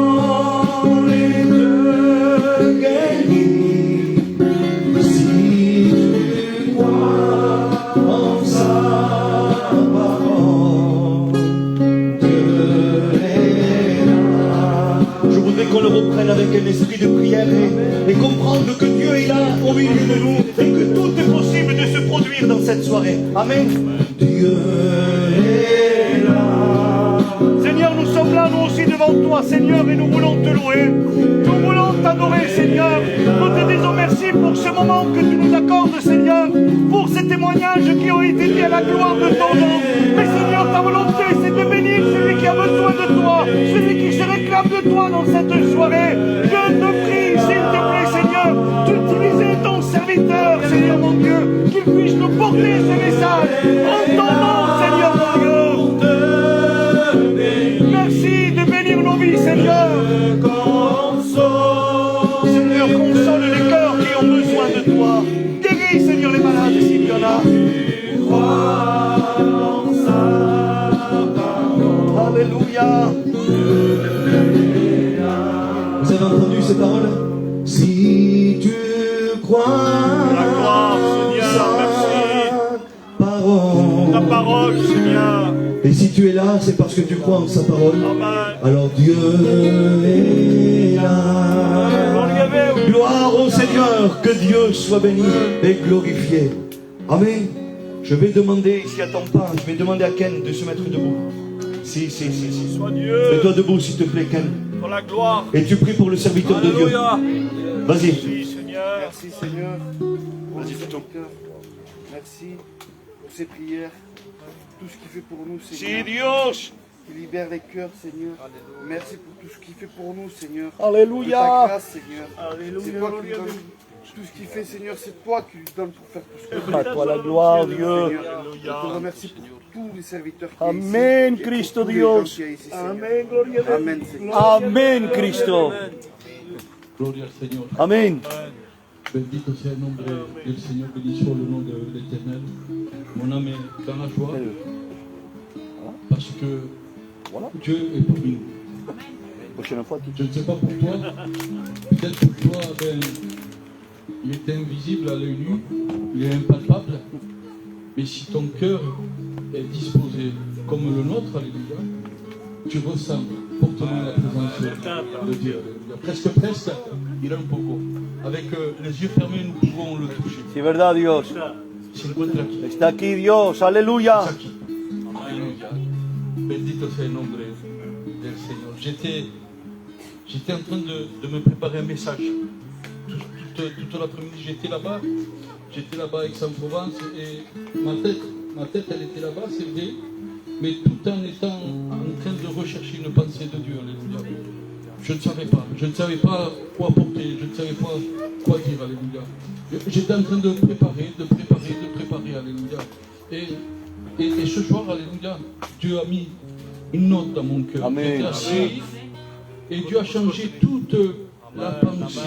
consoler, te guérir. Si tu crois en sa parole, Dieu est là. Je voudrais qu'on le reprenne avec un esprit de prière et comprendre que Dieu est là au milieu de nous et que tout est possible de se produire dans cette soirée. Amen. Dieu est là. Seigneur, nous sommes là, nous aussi, devant toi, Seigneur, et nous voulons te louer. Nous voulons t'adorer, Seigneur. Nous te disons merci pour ce moment que tu nous accordes, Seigneur, pour ces témoignages qui ont été dits à la gloire de ton nom. Mais Seigneur, ta volonté, c'est de bénir celui qui a besoin de toi, celui qui se réclame de toi dans cette soirée. Je te prie, s'il te plaît, Seigneur, d'utiliser ton serviteur, Seigneur mon Dieu, qu'il puisse nous porter ce message en ton nom, Seigneur mon Dieu. Merci de bénir nos vies, Seigneur. Seigneur, console les cœurs qui ont besoin de toi. Guéris, Seigneur, les malades s'il y en a. Alléluia. Vous avez entendu ces paroles? Si tu crois La gloire, Seigneur, merci. parole, Ta parole, Seigneur. et si tu es là, c'est parce que tu crois en sa parole. Amen. Alors Dieu est là. Gloire au Seigneur, que Dieu soit béni et glorifié. Amen. Je vais demander, ici à ton pas, je vais demander à Ken de se mettre debout. Si. Sois Dieu. Mets-toi debout s'il te plaît, Ken. Pour la gloire. Et tu pries pour le serviteur de Dieu. Alléluia. Vas-y. Merci, Seigneur. Merci Seigneur pour ce serviteur. Merci pour ces prières, tout ce qu'il fait pour nous Si Seigneur. Dios. Qui libère les cœurs Seigneur. Merci pour tout ce qu'il fait pour nous Seigneur. Alléluia. De ta grâce Seigneur. Alléluia. C'est toi qui lui donnes tout ce qu'il fait Seigneur. C'est toi qui lui donnes pour faire tout ce qu'il fait. À toi la gloire, Dieu. Seigneur, je te remercie pour tous les serviteurs qui Amen, ici, Cristo pour tous les Dios. gens qu'il y a ici, Seigneur. Amen, gloria a Dios. Amen Seigneur. Amen, Cristo. Gloria al Señor. Amen. Bendito sea el nombre del Señor, béni soit le nom de l'Éternel. Mon âme est dans la joie parce que Dieu est parmi nous. Prochaine fois, Je ne sais pas pour toi, peut-être pour toi, il est invisible à l'œil nu, il est impalpable, mais si ton cœur est disposé comme le nôtre, alléluia, tu ressens fortement la présence de Dieu, alléluia. Presque, il a un poco. Avec les yeux fermés, nous pouvons le toucher. C'est verdad, Dios. Se encuentra aquí. Está aquí Dios. Aleluya. Está aquí. Alléluia. Bendito sea el nombre del Seigneur. J'étais en train de me préparer un message. Toute l'après-midi, j'étais là-bas à Aix-en-Provence et ma tête, elle était là-bas, c'est vrai, mais tout en étant en train de rechercher une pensée de Dieu. Alléluia. Je ne savais pas quoi apporter, je ne savais pas quoi dire, alléluia. J'étais en train de préparer, alléluia. Et ce soir, alléluia, Dieu a mis une note dans mon cœur. Amen. J'étais assis, et Dieu a changé toute la pensée,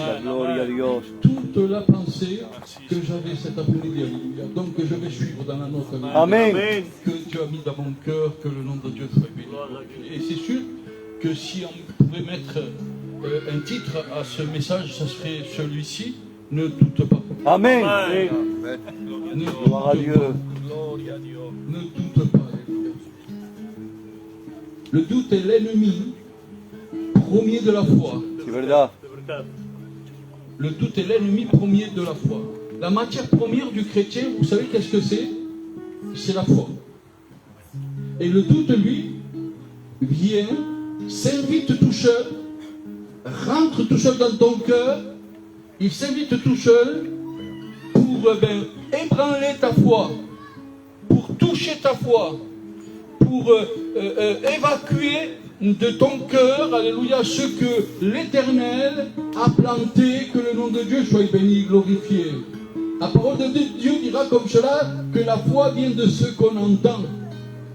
toute la pensée que j'avais cet après-midi, alléluia. Donc je vais suivre dans la note, alléluia, Amen. que tu as mis dans mon cœur, que le nom de Dieu soit béni. Et c'est sûr que si on pouvait mettre un titre à ce message, ce serait celui-ci, ne doute pas. Amen. Ne doute Gloire à Dieu. pas. Ne doute pas, alléluia. Le doute est l'ennemi premier de la foi. C'est verdad. Le doute est l'ennemi premier de la foi. La matière première du chrétien, vous savez qu'est-ce que c'est? C'est la foi. Et le doute, lui, vient, s'invite tout seul, rentre tout seul dans ton cœur, il s'invite tout seul pour ébranler ta foi, pour toucher ta foi, pour évacuer de ton cœur, alléluia, ce que l'Éternel a planté, que le nom de Dieu soit béni, glorifié. La parole de Dieu dira comme cela que la foi vient de ce qu'on entend.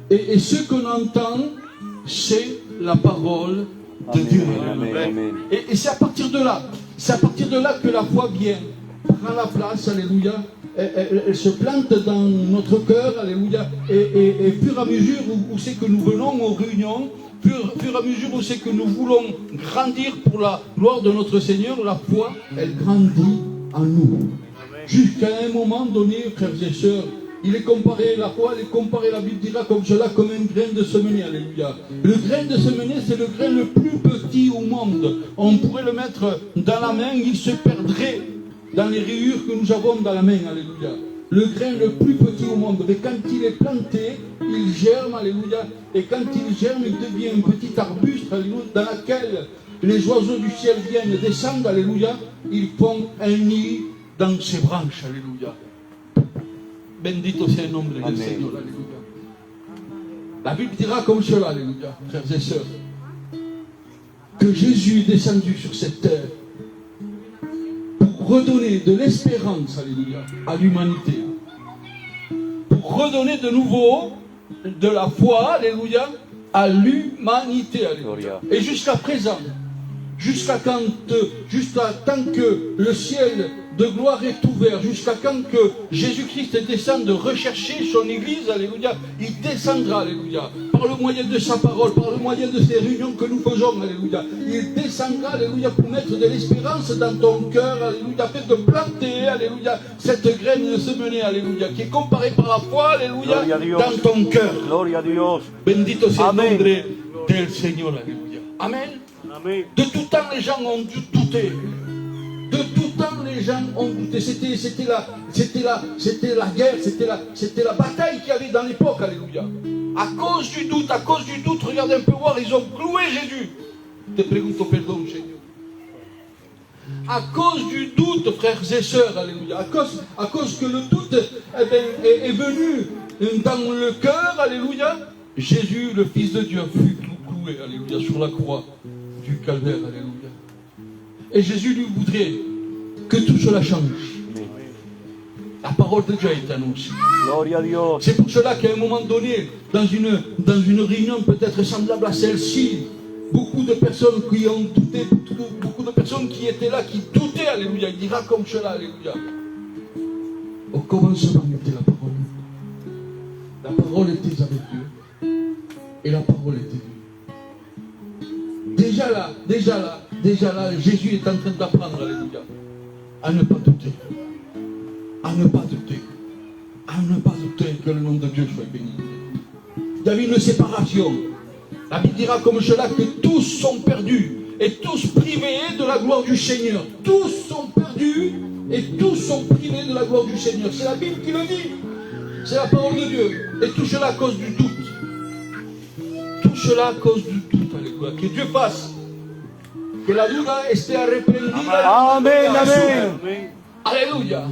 Et ce qu'on entend, c'est la parole de Dieu. Amen. Et c'est à partir de là, que la foi vient, prend la place, alléluia. Elle se plante dans notre cœur, alléluia. Et fur et à mesure où c'est que nous venons aux réunions, fur et à mesure où c'est que nous voulons grandir pour la gloire de notre Seigneur, la foi, elle grandit en nous. Jusqu'à un moment donné, frères et sœurs, il est comparé, la foi, elle est comparée, la Bible dira comme cela, comme un grain de semené, alléluia. Le grain de semené, c'est le grain le plus petit au monde. On pourrait le mettre dans la main, il se perdrait dans les rayures que nous avons dans la main, alléluia. Le grain le plus petit au monde, mais quand il est planté, il germe, alléluia. Et quand il germe, il devient un petit arbuste, alléluia, dans lequel les oiseaux du ciel viennent descendre, alléluia. Ils font un nid dans ses branches, alléluia. Bendito sea el nombre del Seigneur, alléluia. La Bible dira comme cela, alléluia, frères et sœurs, que Jésus est descendu sur cette terre pour redonner de l'espérance, alléluia, à l'humanité. Pour redonner de nouveau de la foi, alléluia, à l'humanité, alléluia. Et jusqu'à présent, jusqu'à tant que le ciel de gloire est ouvert, jusqu'à quand que Jésus-Christ descend de rechercher son Église, alléluia, il descendra, alléluia, par le moyen de sa parole, par le moyen de ces réunions que nous faisons, alléluia, il descendra, alléluia, pour mettre de l'espérance dans ton cœur, alléluia, afin de planter, alléluia, cette graine de semenée, alléluia, qui est comparée par la foi, alléluia, dans ton cœur. Gloria a Dios. Bendito sea el Amen. nombre del Seigneur, alléluia. Amen. De tout temps, les gens ont douté. De tout temps, les gens ont douté. C'était la guerre, c'était la bataille qu'il y avait dans l'époque, alléluia. À cause du doute, regardez un peu voir, ils ont cloué Jésus. Te pregunto perdón, Seigneur. À cause du doute, frères et sœurs, alléluia. À cause que le doute est venu dans le cœur, alléluia. Jésus, le Fils de Dieu, fut cloué, alléluia, sur la croix du calvaire, alléluia. Et Jésus lui voudrait que tout cela change. La parole de Dieu a été annoncée. Gloria a Dios. C'est pour cela qu'à un moment donné, dans une réunion peut-être semblable à celle-ci, beaucoup de personnes qui ont douté, beaucoup de personnes qui étaient là, qui doutaient, alléluia, il dira comme cela, alléluia. Au commencement était la parole. La parole était avec Dieu. Et la parole était Dieu. Déjà là, Jésus est en train d'apprendre, alléluia, à ne pas douter. À ne pas douter. À ne pas douter que le nom de Dieu soit béni. Il y avait une séparation. La Bible dira comme cela que tous sont perdus et tous privés de la gloire du Seigneur. Tous sont perdus et tous sont privés de la gloire du Seigneur. C'est la Bible qui le dit. C'est la parole de Dieu. Et tout cela à cause du doute. Tout cela à cause du doute. Alléluia. Que Dieu fasse que la duda esté reprendida. Amen, amen. Alléluia.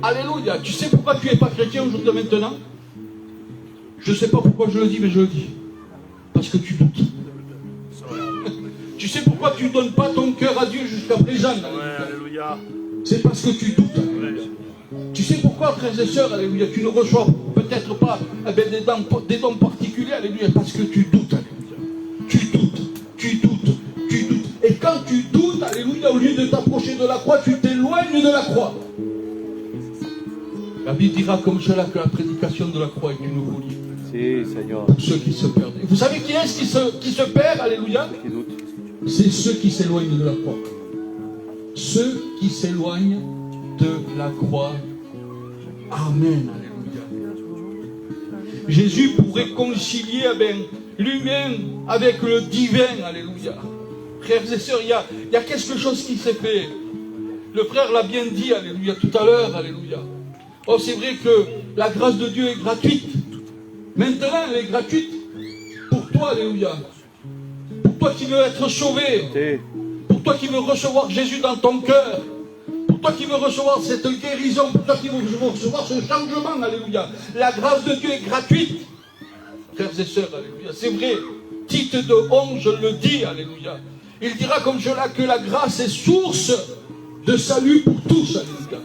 Alléluia. Tu sais pourquoi tu n'es pas chrétien aujourd'hui maintenant? Je ne sais pas pourquoi je le dis, mais je le dis. Parce que tu doutes. Tu sais pourquoi tu ne donnes pas ton cœur à Dieu jusqu'à présent? Alléluia. C'est parce que tu doutes. Alléluia. Tu sais pourquoi, frères et sœurs, alléluia, tu ne reçois peut-être pas des dons particuliers, alléluia, parce que tu doutes, alléluia. Tu doutes. Et quand tu doutes, alléluia, alléluia, au lieu de t'approcher de la croix, tu t'éloignes de la croix. La Bible dira comme cela que la prédication de la croix est une folie. Si, Seigneur. Pour ceux qui se perdent. Et vous savez qui est-ce qui se perd, alléluia? C'est ceux qui s'éloignent de la croix. Ceux qui s'éloignent de la croix. Amen, alléluia. Jésus pour réconcilier l'humain avec le divin, alléluia. Frères et sœurs, il y a quelque chose qui s'est fait. Le frère l'a bien dit, alléluia, tout à l'heure, alléluia. Oh, c'est vrai que la grâce de Dieu est gratuite. Maintenant, elle est gratuite pour toi, alléluia. Pour toi qui veux être sauvé. Pour toi qui veux recevoir Jésus dans ton cœur. Pour toi qui veux recevoir cette guérison. Pour toi qui veux recevoir ce changement, alléluia. La grâce de Dieu est gratuite. Frères et sœurs, alléluia. C'est vrai. Tite de 11, je le dis, alléluia. Il dira comme cela que la grâce est source de salut pour tous, alléluia.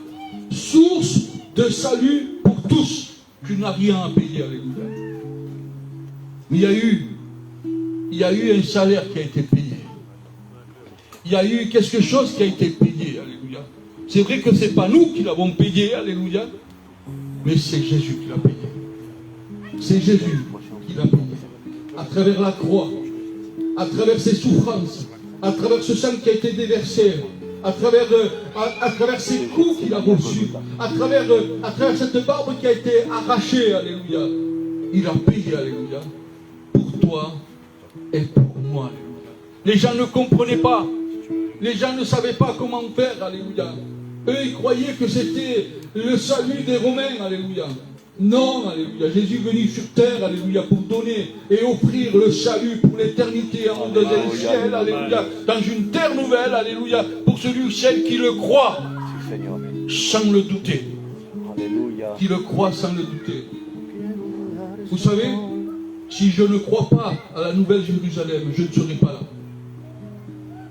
Source de salut pour tous. Tu n'as rien à payer, alléluia. Mais il y a eu un salaire qui a été payé. Il y a eu quelque chose qui a été payé, alléluia. C'est vrai que ce n'est pas nous qui l'avons payé, alléluia, mais c'est Jésus qui l'a payé. C'est Jésus qui l'a payé. À travers la croix, à travers ses souffrances, à travers ce sang qui a été déversé, à travers ces coups qu'il a reçus, à travers cette barbe qui a été arrachée, alléluia. Il a payé, alléluia, pour toi et pour moi, alléluia. Les gens ne comprenaient pas. Les gens ne savaient pas comment faire, alléluia. Eux, ils croyaient que c'était le salut des Romains, alléluia. Non, alléluia. Jésus est venu sur terre, alléluia, pour donner et offrir le salut pour l'éternité en haut le ciel, alléluia. Dans une terre nouvelle, alléluia, pour celui ou celle qui le croit, sans le douter. Alléluia. Qui le croit sans le douter. Vous savez, si je ne crois pas à la nouvelle Jérusalem, je ne serai pas là.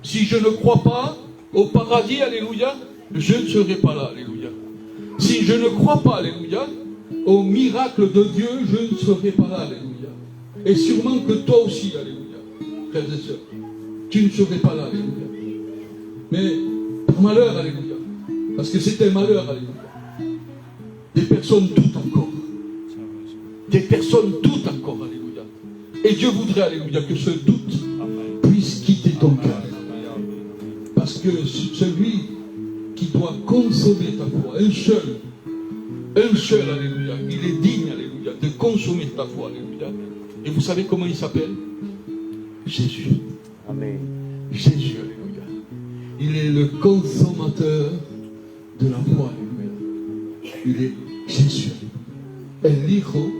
Si je ne crois pas au paradis, alléluia, je ne serai pas là, alléluia. Si je ne crois pas, alléluia, au miracle de Dieu, je ne serai pas là, alléluia. Et sûrement que toi aussi, alléluia, frères et sœurs, tu ne serais pas là, alléluia. Mais par malheur, alléluia, parce que c'est un malheur, alléluia, des personnes doutent encore. Des personnes doutent encore, alléluia. Et Dieu voudrait, alléluia, que ce doute puisse quitter ton cœur. Parce que celui qui doit consommer ta foi, un seul, alléluia, il est digne, alléluia, de consommer ta foi, alléluia. Et vous savez comment il s'appelle? Jésus. Amen. Jésus, alléluia. Il est le consommateur de la foi, alléluia. Il est Jésus, alléluia. El Hijo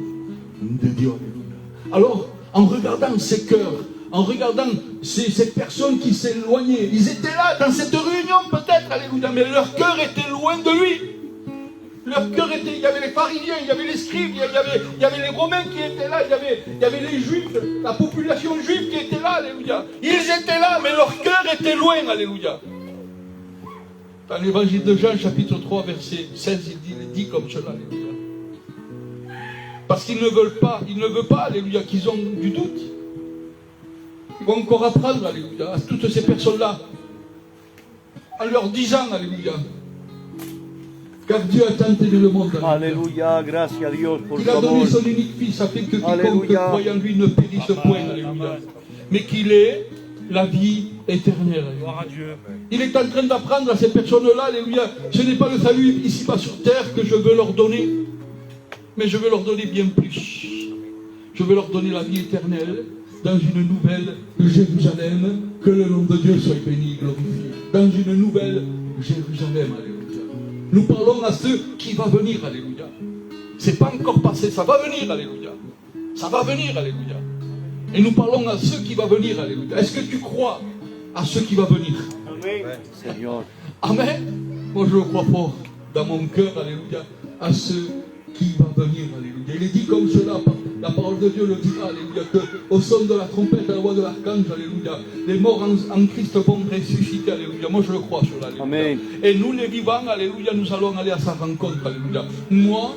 de Dieu, alléluia. Alors, en regardant ces cœurs, en regardant ces personnes qui s'éloignaient, ils étaient là dans cette réunion peut-être, alléluia, mais leur cœur était loin de lui. Leur cœur était, il y avait les pharisiens, il y avait les scribes, il y avait les Romains qui étaient là, il y avait les Juifs, la population juive qui était là, alléluia. Ils étaient là, mais leur cœur était loin, alléluia. Dans l'évangile de Jean, chapitre 3, verset 16, il dit comme cela, alléluia. Parce qu'ils ne veulent pas, alléluia, qu'ils ont du doute. Ils vont encore apprendre, alléluia, à toutes ces personnes-là, en leur disant, alléluia, car Dieu a tant aimé le monde, alléluia, grâce à Dieu pour il a donné son unique fils afin que quiconque croit en lui ne périsse point, alléluia, mais qu'il ait la vie éternelle. Gloire à Dieu. Il est en train d'apprendre à ces personnes-là, alléluia, ce n'est pas le salut ici-bas sur terre que je veux leur donner, mais je veux leur donner bien plus. Je veux leur donner la vie éternelle dans une nouvelle Jérusalem, que le nom de Dieu soit béni et glorifié. Dans une nouvelle Jérusalem, alléluia. Nous parlons à ceux qui vont venir, alléluia. C'est pas encore passé, ça va venir, alléluia. Ça va venir, alléluia. Et nous parlons à ceux qui vont venir, alléluia. Est-ce que tu crois à ceux qui vont venir? Amen. Seigneur. Amen. Moi je le crois fort dans mon cœur, alléluia, à ceux qui vont venir, alléluia. Il est dit comme cela, la parole de Dieu le dira, alléluia, qu'au son de la trompette, à la voix de l'archange, alléluia, les morts en Christ vont ressusciter, alléluia. Moi je le crois sur l'alléluia. Amen. Et nous les vivants, alléluia, nous allons aller à sa rencontre, alléluia. Moi,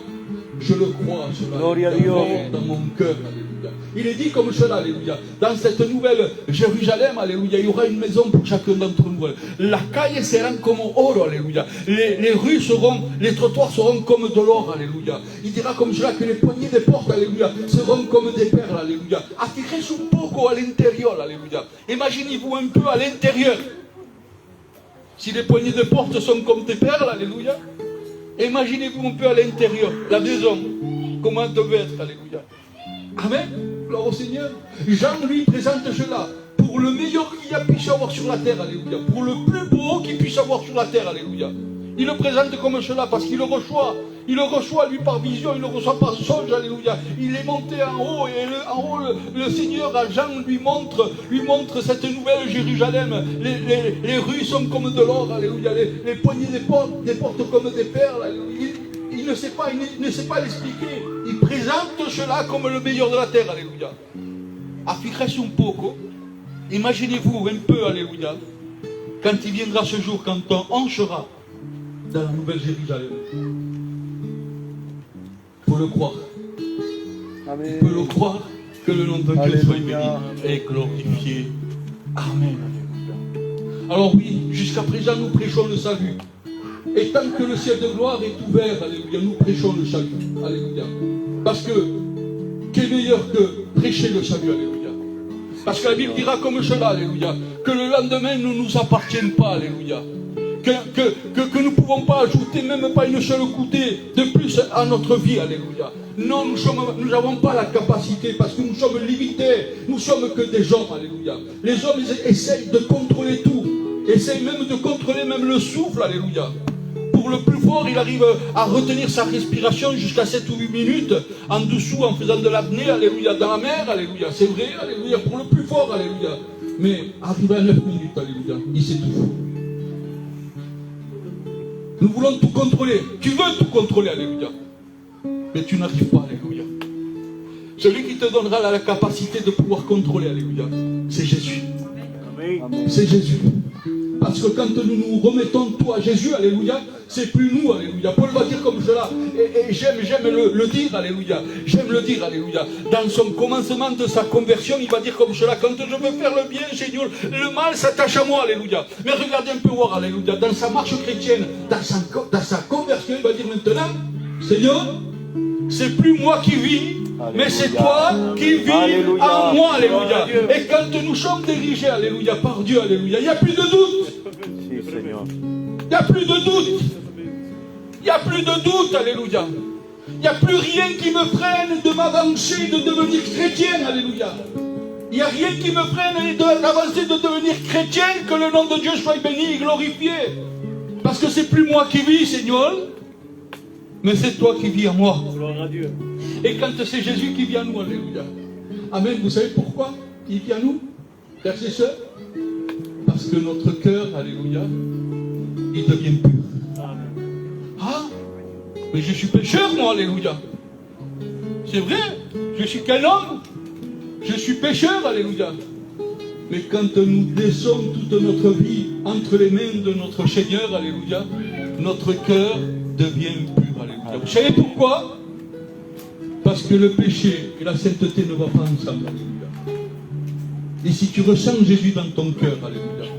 Je le crois, cela. Gloria a Dio. Dans mon cœur, alléluia. Il est dit comme cela, alléluia. Dans cette nouvelle Jérusalem, alléluia, il y aura une maison pour chacun d'entre nous. La calle sera comme oro, alléluia. Les rues seront, les trottoirs seront comme de l'or, alléluia. Il dira comme cela que les poignées des portes, alléluia, seront comme des perles, alléluia. Attirez un poco à l'intérieur, alléluia. Imaginez-vous un peu à l'intérieur. Si les poignées de porte sont comme des perles, alléluia. Imaginez-vous un peu à l'intérieur, la maison, comment elle devait être, alléluia. Amen, gloire au Seigneur. Jean lui présente cela pour le meilleur qu'il y a puisse avoir sur la terre, alléluia. Pour le plus beau qu'il puisse avoir sur la terre, alléluia. Il le présente comme cela parce qu'il le reçoit. Il le reçoit lui par vision, il le reçoit par songe, alléluia. Il est monté en haut et en haut le Seigneur à Jean lui montre cette nouvelle Jérusalem. Les rues sont comme de l'or, alléluia. Les poignées des portes comme des perles, alléluia. Il ne sait pas l'expliquer. Il présente cela comme le meilleur de la terre, alléluia. Afficherez un poco. Imaginez-vous un peu, alléluia, quand il viendra ce jour, quand on entrera dans la nouvelle Jérusalem. Il faut le croire. Amen. Il faut le croire que le nom de Dieu soit béni et glorifié. Amen. Alors oui, jusqu'à présent nous prêchons le salut. Et tant que le ciel de gloire est ouvert, alléluia, nous prêchons le salut. Alléluia. Parce que, qu'est meilleur que prêcher le salut, alléluia. Parce que la Bible dira comme cela, alléluia, que le lendemain ne nous appartient pas, alléluia. Que nous ne pouvons pas ajouter même pas une seule coudée de plus à notre vie, alléluia. Non, nous n'avons pas la capacité parce que nous sommes limités. Nous sommes que des hommes, alléluia. Les hommes essayent de contrôler tout. Essayent même de contrôler même le souffle, alléluia. Pour le plus fort, il arrive à retenir sa respiration jusqu'à 7 ou 8 minutes en dessous en faisant de l'apnée, alléluia, dans la mer, alléluia. C'est vrai, alléluia, pour le plus fort, alléluia. Mais arrivé à 9 minutes, alléluia, il s'étouffe. Nous voulons tout contrôler. Tu veux tout contrôler, alléluia. Mais tu n'arrives pas, alléluia. Celui qui te donnera la capacité de pouvoir contrôler, alléluia, c'est Jésus. C'est Jésus. Parce que quand nous nous remettons tout à Jésus, alléluia, c'est plus nous, alléluia. Paul va dire comme cela, et j'aime le dire, alléluia. J'aime le dire, alléluia. Dans son commencement de sa conversion, il va dire comme cela, quand je veux faire le bien, Seigneur, le mal s'attache à moi, alléluia. Mais regardez un peu voir, alléluia, dans sa marche chrétienne, dans sa conversion, il va dire maintenant, Seigneur, c'est plus moi qui vis, mais c'est toi qui vis en moi, alléluia. Et quand nous sommes dirigés, alléluia, par Dieu, alléluia, il n'y a plus de doute. Il n'y a plus de doute. Il n'y a plus de doute, alléluia. Il n'y a plus rien qui me freine de m'avancer, de devenir chrétien, alléluia. Il n'y a rien qui me freine d'avancer, de devenir chrétien, que le nom de Dieu soit béni et glorifié. Parce que c'est plus moi qui vis, Seigneur, mais c'est toi qui vis en moi. Gloire à Dieu. Et quand c'est Jésus qui vient à nous, alléluia. Amen. Vous savez pourquoi il vient à nous, frères et sœurs? Parce que notre cœur, alléluia, il devient pur. Ah, mais je suis pécheur, moi, alléluia. C'est vrai, je suis qu'un homme. Je suis pécheur, alléluia. Mais quand nous laissons toute notre vie entre les mains de notre Seigneur, alléluia, notre cœur devient pur, alléluia. Vous savez pourquoi? Parce que le péché et la sainteté ne vont pas ensemble, alléluia. Et si tu ressens Jésus dans ton cœur, alléluia,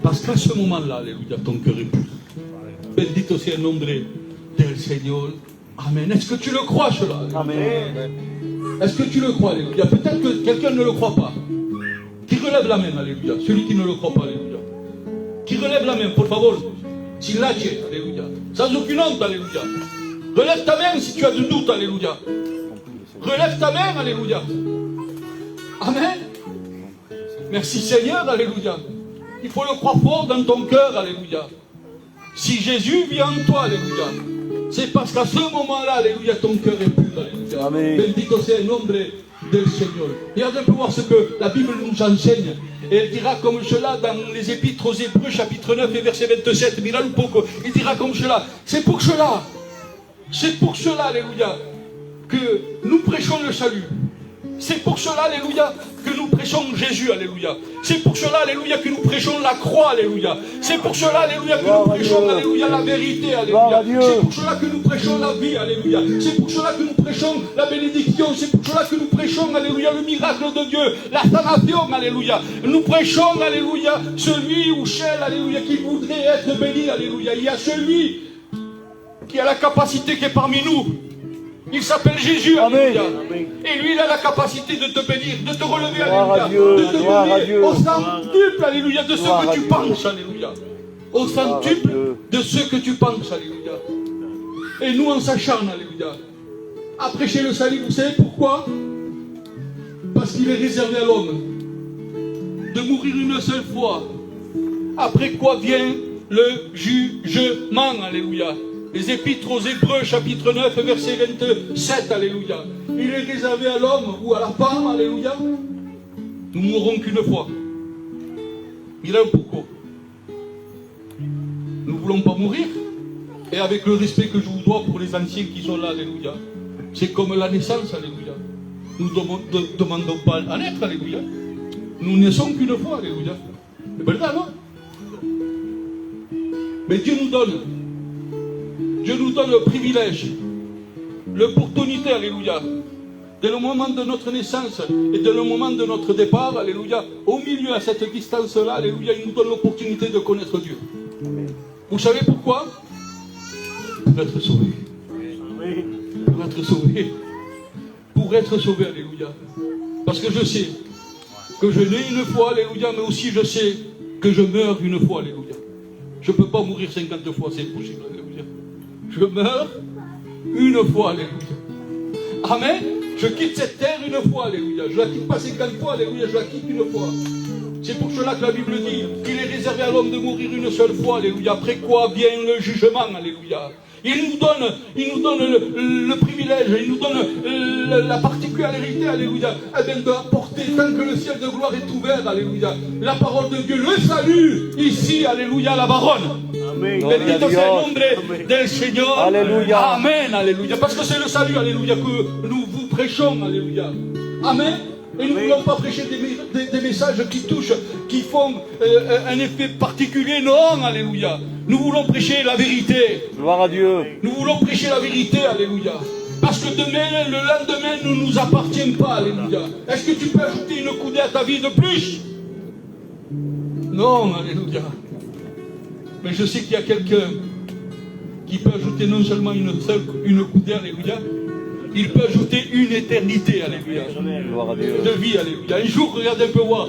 parce qu'à ce moment-là, alléluia, ton cœur est pur. Bendito sea el nombre del Seigneur. Amen. Est-ce que tu le crois, cela? Amen. Est-ce que tu le crois, alléluia? Peut-être que quelqu'un ne le croit pas. Qui relève la main, alléluia? Celui qui ne le croit pas, alléluia. Qui relève la main, por favor? Sin lache, alléluia. Sans aucune honte, alléluia. Relève ta main si tu as du doute, alléluia. Relève ta main, alléluia. Amen. Merci Seigneur, alléluia. Il faut le croire fort dans ton cœur, alléluia. Si Jésus vient en toi, alléluia, c'est parce qu'à ce moment-là, alléluia, ton cœur est pur, alléluia. Amen. Bendito sea el nombre del Seigneur. Regardez un peu voir ce que la Bible nous enseigne. Et elle dira comme cela dans les épîtres aux Hébreux, chapitre 9 et verset 27. Mira un poco. Il dira comme cela. C'est pour cela, alléluia, que nous prêchons le salut. C'est pour cela, alléluia, que nous prêchons Jésus, alléluia. C'est pour cela, alléluia, que nous prêchons la croix, alléluia. C'est pour cela, alléluia, que nous prêchons, alléluia, la vérité, alléluia. C'est pour cela que nous prêchons la vie, alléluia. C'est pour cela que nous prêchons la bénédiction. C'est pour cela que nous prêchons, alléluia, le miracle de Dieu, la salvation, alléluia. Nous prêchons, alléluia, celui ou celle, alléluia, qui voudrait être béni, alléluia. Il y a celui qui a la capacité qui est parmi nous. Il s'appelle Jésus, alléluia. Et lui, il a la capacité de te bénir, de te relever, alléluia. De te donner au centuple, alléluia, de ce que tu penses, alléluia. Au centuple de ce que tu penses, alléluia. Et nous, on s'acharne, alléluia, à prêcher le salut. Vous savez pourquoi? Parce qu'il est réservé à l'homme de mourir une seule fois. Après quoi vient le jugement, alléluia. Les Épîtres aux Hébreux, chapitre 9, verset 27, alléluia. Il est réservé à l'homme ou à la femme, alléluia. Nous mourrons qu'une fois. Il a un pourquoi. Nous ne voulons pas mourir. Et avec le respect que je vous dois pour les anciens qui sont là, alléluia. C'est comme la naissance, alléluia. Nous ne demandons pas à naître, alléluia. Nous naissons qu'une fois, alléluia. C'est pas le cas, non? Mais Dieu nous donne le privilège, l'opportunité, alléluia, dès le moment de notre naissance et dès le moment de notre départ, alléluia, au milieu à cette distance-là, alléluia, il nous donne l'opportunité de connaître Dieu. Amen. Vous savez pourquoi? Pour être sauvé. Pour être sauvé. Pour être sauvé, alléluia. Parce que je sais que je nais une fois, alléluia, mais aussi je sais que je meurs une fois, alléluia. Je ne peux pas mourir 50 fois, c'est impossible, alléluia. Je meurs une fois, alléluia. Amen. Je quitte cette terre une fois, alléluia. Je la quitte pas 50 fois, alléluia. Je la quitte une fois. C'est pour cela que la Bible dit qu'il est réservé à l'homme de mourir une seule fois, alléluia. Après quoi vient le jugement, alléluia. Il nous donne le privilège, il nous donne la particularité, alléluia, d'apporter, tant que le ciel de gloire est ouvert, alléluia, la parole de Dieu, le salut, ici, alléluia, la baronne. Bendito sea el nombre del Señor. Alléluia. Amen, alléluia. Parce que c'est le salut, alléluia, que nous vous prêchons, alléluia. Amen. Et nous ne voulons pas prêcher des messages qui touchent, qui font un effet particulier. Non, alléluia. Nous voulons prêcher la vérité. Gloire à Dieu. Nous voulons prêcher la vérité, alléluia. Parce que demain, le lendemain ne nous appartient pas, alléluia. Est-ce que tu peux ajouter une coudée à ta vie de plus? Non, alléluia. Mais je sais qu'il y a quelqu'un qui peut ajouter non seulement une coudée, alléluia, il peut ajouter une éternité, alléluia, de vie, alléluia. Un jour, regardez un peu voir,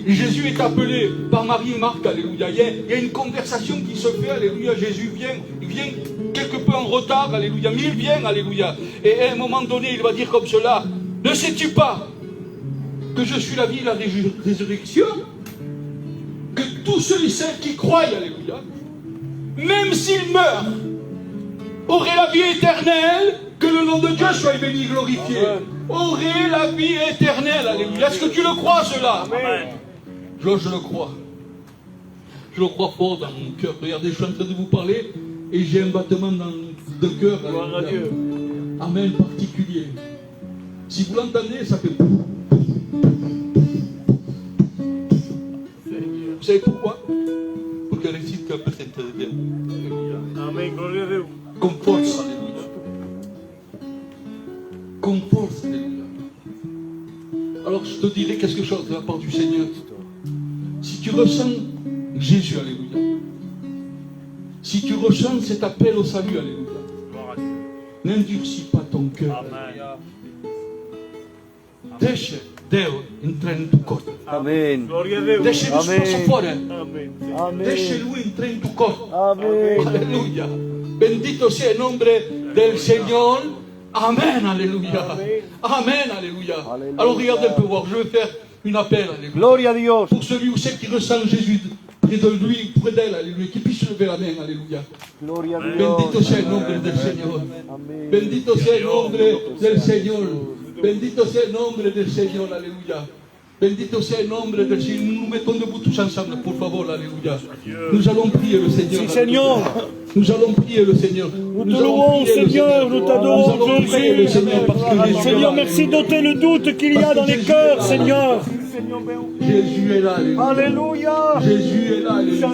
Jésus est appelé par Marie et Marc, alléluia. Il y a une conversation qui se fait, alléluia. Jésus il vient quelque peu en retard, alléluia, mais il vient, alléluia. Et à un moment donné, il va dire comme cela: ne sais-tu pas que je suis la vie et la résurrection? Que tous ceux et celles qui croient, alléluia, même s'ils meurent, auraient la vie éternelle. Que le nom de Dieu soit béni, glorifié. Auraient la vie éternelle, alléluia. Est-ce que tu le crois, cela? Amen. Je le crois. Je le crois fort dans mon cœur. Regardez, je suis en train de vous parler et j'ai un battement de cœur. Gloire à Dieu. Amen, particulier. Si vous l'entendez, ça fait... Vous savez pourquoi? Pour que récite qu'un peu cette bien. Amen, gloire à Dieu. Comme force, alléluia. Comme force, alléluia. Alors je te dirai quelque chose de la part du Seigneur. Si tu ressens Jésus, alléluia, si tu ressens cet appel au salut, alléluia, n'endurcis pas ton cœur. Deixa Deus entrar em tu corpo. Amém. Deixa ele passar fora. Amém. Deixa ele entrar em tu corpo. Amém. Aleluia. Bendito sea el nombre del Señor. Amen, alléluia. Amen, alléluia. Alors regardez un peu voir, je vais faire une appel, alléluia. Gloria a Dios. Pour celui ou celle qui ressent Jésus près de lui, près d'elle, alléluia, qui puisse lever la main, alléluia. Gloria a Dios. Bendito sea el nombre del Señor. Bendito sea el nombre del Señor. Bendito sea el nombre del Señor, alléluia. Bendito sea el nombre del Señor. Nous nous mettons debout tous ensemble, por favor, alléluia. Nous allons prier le Seigneur. Si, Seigneur. Nous allons prier le Seigneur. Nous te louons, Seigneur, nous t'adorons, Jésus. Seigneur, merci d'ôter le doute qu'il y a dans les cœurs, Seigneur. Jésus est là, alléluia. Jésus est là, alléluia.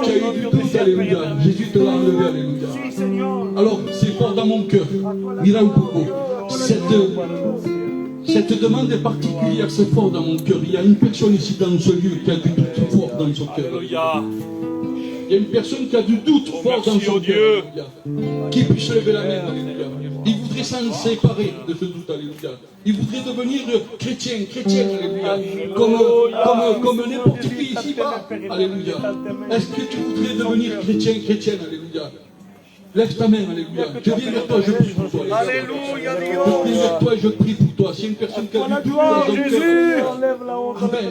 Tu as eu du doute, alléluia. Jésus te l'a enlevé, alléluia. Alors, c'est fort dans mon cœur. Mira un poco. Cette demande est particulière, c'est fort dans mon cœur. Il y a une personne ici dans ce lieu qui a du doute fort dans son cœur. Alléluia. Il y a une personne qui a du doute fort dans son cœur. Qui puisse lever la main, alléluia. Il voudrait s'en séparer de ce doute, alléluia. Il voudrait devenir chrétien, alléluia. Comme n'importe qui ici-bas, alléluia. Est-ce que tu voudrais devenir chrétien, alléluia? Lève ta main, alléluia. Je viens vers toi, je prie pour toi. Alléluia, Je viens vers toi et je prie pour toi. C'est une personne qui a du doute dans son cœur. Amen.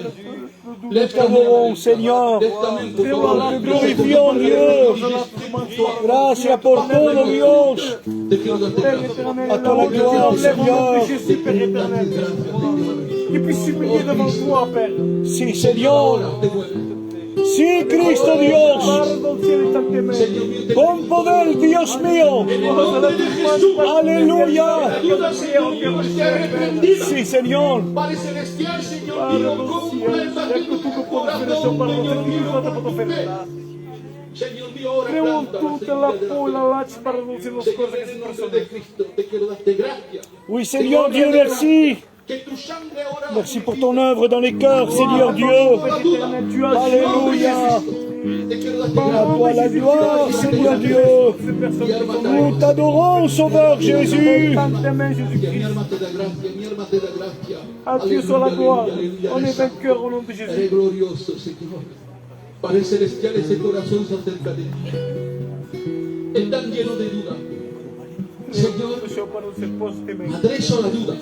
Lève ta main, Seigneur. Lève ta main pour toi. Te glorifions, Dios. Gracias por todo, Dios. À toi la gloire, Seigneur. Jésus, Père éternel. Qu'il puisse s'humilier devant toi, Père. Si, Seigneur. Sí, Cristo Dios, con poder, Dios mío, aleluya. Sí, Señor. Padre celestial, Señor, Creo tutta la folla laci pardonne los cose che si possono. Oui, Seigneur Dieu, merci. Merci pour ton œuvre dans les cœurs, Seigneur Dieu. Alléluia. À toi la gloire, Seigneur Dieu. Nous t'adorons, Sauveur Jésus. À Dieu soit la gloire. On est vainqueur au nom de Jésus. Padre celestial, ese corazón se acerca de ti. Están llenos de duda. Señor, adreso la duda.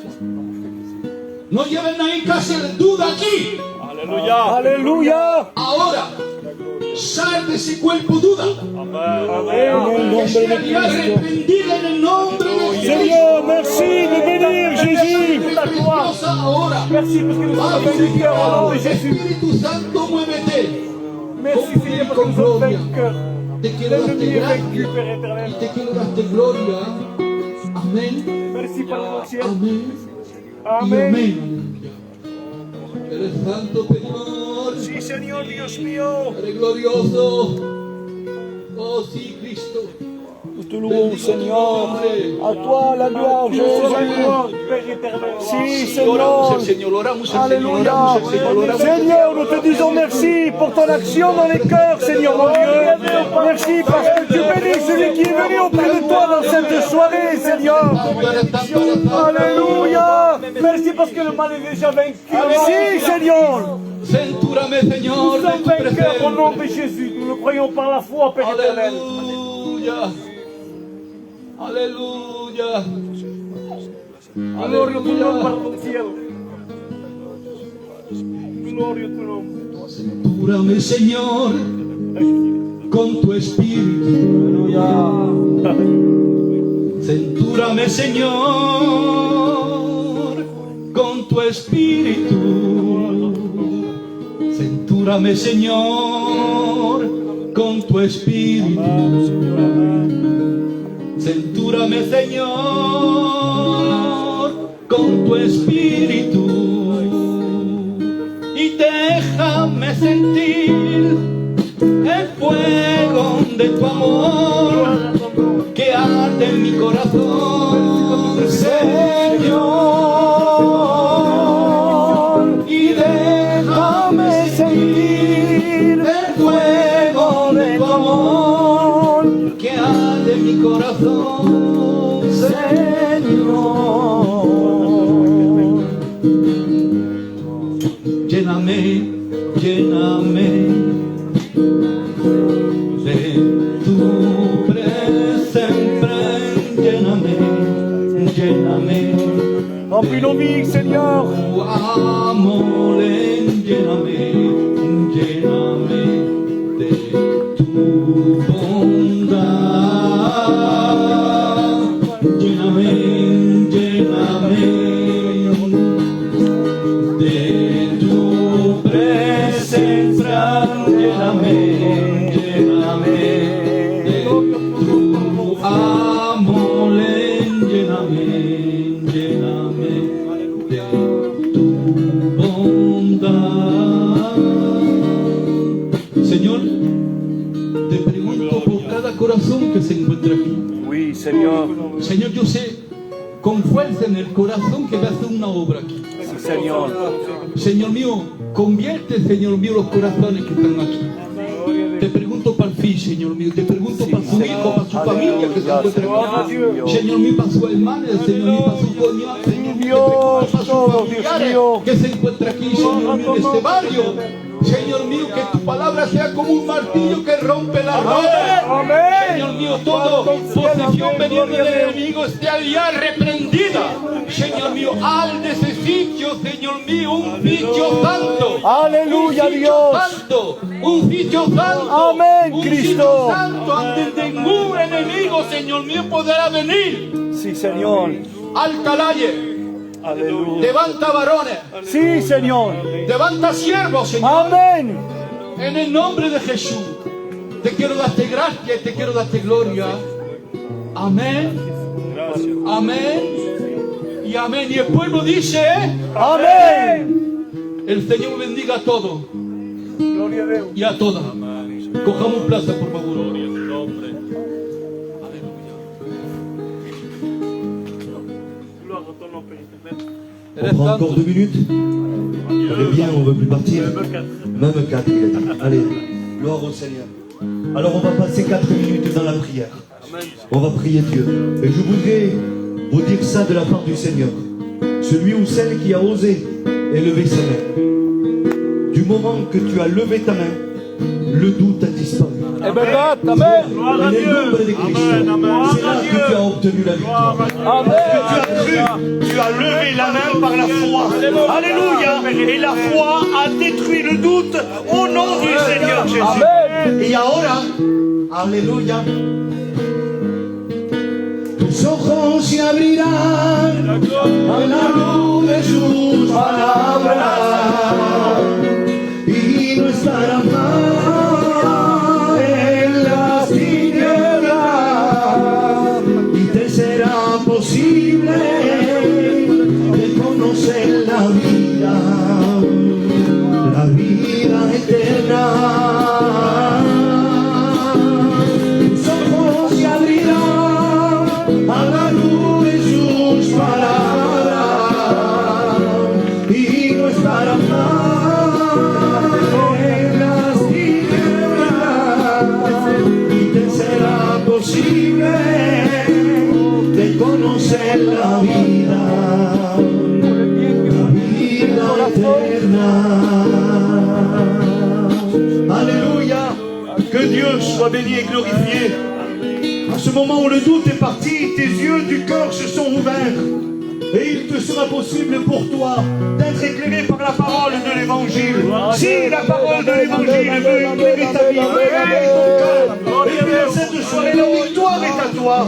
No lleven ahí clase de duda aquí. Aleluya. Aleluya. Ahora, sal de ese cuerpo duda. Amén. Que sea ya reprendida en el nombre de Jesús. Seigneur, merci de bénir Jésus. Ahora. Merci parce que nous sommes vainqueurs au nom de Jésus. Espíritu Santo, muévete. Merci Seigneur parce que nous sommes vainqueurs. Te quiero darte Vaincu, gracias. Père éternel. Y te quiero darte gloria. Amén. Merci Père de ciel. Amén. Amén. Amén. Eres santo, Señor. Sí, Señor Dios mío. Eres glorioso. Oh, sí, Cristo. Nous te louons, Seigneur. À toi la gloire, Jésus. Père éternel. Si, Seigneur. Alléluia. Seigneur, nous te disons merci pour ton action dans les cœurs, Seigneur mon Dieu. Merci parce que tu bénis celui qui est venu auprès de toi dans cette soirée, Seigneur. Alléluia. Merci parce que le mal est déjà vaincu. Si, Seigneur. Centúrame, Señor, Nous sommes vainqueurs au nom de Jésus. Nous le croyons par la foi, Père éternel. Alléluia. Alléluia. Gloria a tu nombre, Padre cielo. Gloria a tu nombre. Centúrame, Señor, con tu espíritu. Centúrame, Señor, con tu espíritu. Centúrame, Señor, con tu espíritu. Centúrame, Señor, con tu espíritu y déjame sentir el fuego de tu amor que arde en mi corazón, Señor, y déjame sentir el fuego de tu amor que arde en mi corazón, Señor. Lléname, lléname de tu presencia, lléname, lléname. Remplis nos vies, Seigneur. Tu amor, lléname, lléname de tu bondad. Lléname, lléname de cada corazón que se encuentra aquí. Oui, Seigneur. Señor, yo sé con fuerza en el corazón que va a hacer una obra aquí. Sí, Seigneur. Señor mío, convierte, Señor mío, los corazones que están aquí. Te pregunto para el fin, Señor mío. Te pregunto para su hijo, para su familia que se encuentra aquí. Señor mío, para su hermana, Señor mío, para su coña, Señor mío, para sus familiares que se encuentra aquí, Señor mío, en este barrio. Señor mío, que tu palabra sea como un martillo que rompe la roca. Señor mío, toda posesión veniendo del enemigo esté ya reprendida. Señor mío, al de ese sitio, Señor mío, un sitio santo. Aleluya, un sitio Dios. Santo, un sitio santo. Amén, un Cristo. sitio santo, antes de ningún enemigo, Señor mío, podrá venir. Sí, Señor. Alcalaye. Aleluya. Levanta varones. Sí, Señor. Levanta siervos, Señor. Amén. En el nombre de Jesús. Te quiero darte gracia y te quiero darte gloria. Amén. Amén. Y amén. Y el pueblo dice: Amén. El Señor bendiga a todos. Gloria a Dios. Y a todas. Cojamos plaza, por favor. On prend encore 2 minutes. Allez bien, on ne veut plus partir. Même 4, il a dit. Allez, gloire au Seigneur. Alors on va passer 4 minutes dans la prière. On va prier Dieu. Et je voudrais vous dire ça de la part du Seigneur. Celui ou celle qui a osé élever sa main. Du moment que tu as levé ta main, le doute a disparu. Eh ben là, Amen. En el nombre de Cristo, c'est là que tu as obtenu la victoire. Tu as levé la main par la foi. Alléluia. Et la foi a détruit le doute au nom du Seigneur Jésus. Y ahora, aleluya, tus ojos se abrirán a la luz de sus palabras y no estarán más en las tinieblas y te será posible de conocer la vida eterna. Tus ojos se abrirán a la luz de sus palabras y no estarán más en las tinieblas y te será posible de conocer la vida eterna. Alléluia. Que Dieu soit béni et glorifié. À ce moment où le doute est parti, tes yeux du cœur se sont ouverts. Et il te sera possible pour toi d'être éclairé par la parole de l'évangile. Si la parole de l'évangile veut éclairer ta vie, veut éclairer ton cœur, et bien cette soirée, la victoire est à toi.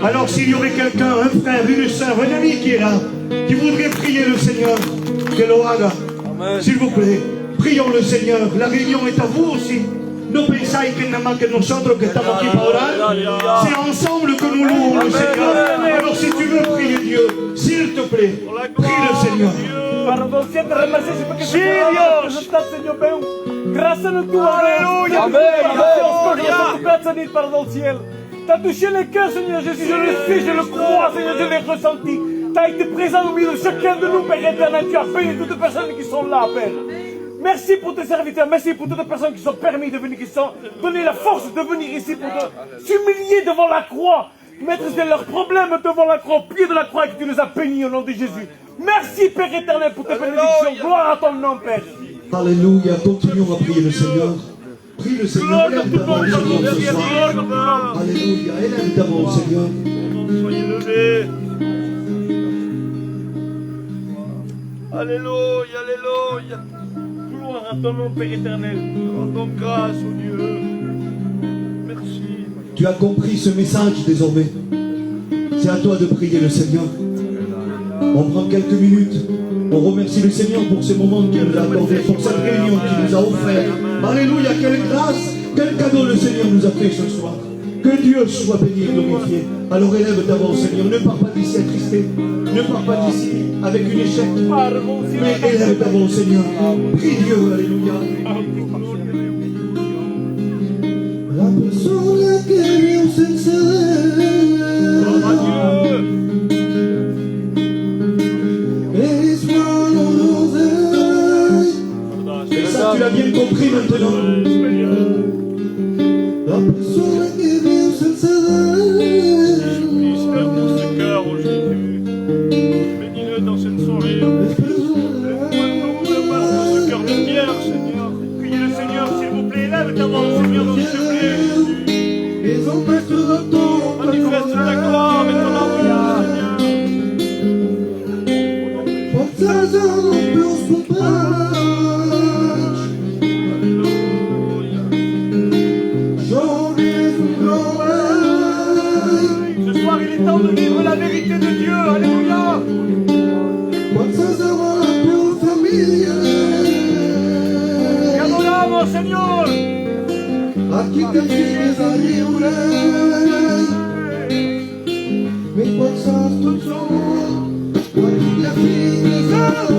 Alors s'il y aurait quelqu'un, un frère, une sœur, un ami qui est là, qui voudrait prier le Seigneur, que lo haga. S'il vous plaît, prions le Seigneur. La réunion est à vous aussi. No pensáis que nada más que nosotros que estamos aquí para orar. C'est ensemble que nous louons le Seigneur. Alors si tu veux prier Dieu, s'il te plaît, prie le Seigneur. Pardon, si te remercie, c'est parce que Dios, Señor, meu. Grâce à nous, Alléluia. Amen. Pardon, ciel. T'as touché les cœurs, Seigneur Jésus, je le sais, je le crois, Seigneur, je l'ai ressenti. T'as été présent au milieu de chacun de nous, Père éternel. Tu as béni toutes les personnes qui sont là, Père. Merci pour tes serviteurs, merci pour toutes les personnes qui sont permis de venir, qui sont donné la force de venir ici pour s'humilier devant la croix, mettre leurs problèmes devant la croix, au pied de la croix, et que tu les as bénis au nom de Jésus. Merci, Père éternel, pour tes bénédictions. Gloire à ton nom, Père. Alléluia, continuons à prier le Seigneur. Prie le Seigneur, élève ta voix au Seigneur ce soir. Alléluia, élève ta voix au Seigneur. Soyez levés. Alléluia, alléluia. Gloire à ton nom, Père éternel. Rendons grâce au Dieu. Merci. Tu as compris ce message désormais. C'est à toi de prier le Seigneur. On prend quelques minutes. On remercie le Seigneur pour ce moment qu'il nous a accordé, pour cette réunion qu'il nous a offert. Alléluia, quelle grâce, quel cadeau le Seigneur nous a fait ce soir. Que Dieu soit béni et glorifié. Alors élève ta voix au Seigneur. Ne pars pas d'ici attristé. Ne pars pas d'ici avec une échec. Mais élève ta voix au Seigneur. Prie Dieu, alléluia. La persona que Et ça, tu l'as bien compris maintenant. Espère pour ce cœur, oh Jésus. Bénis-le dans cette soirée. Ce cœur de pierre, Seigneur. Priez le Seigneur, s'il vous plaît. Lève ta main, Seigneur, s'il te plaît. Manifeste ta gloire et ton amour, Ce soir, il est temps de vivre la vérité de Dieu. Alléluia. Adoramos, Seigneur. Aqui cantigas arriurei, me possas tu sol, aqui a filhas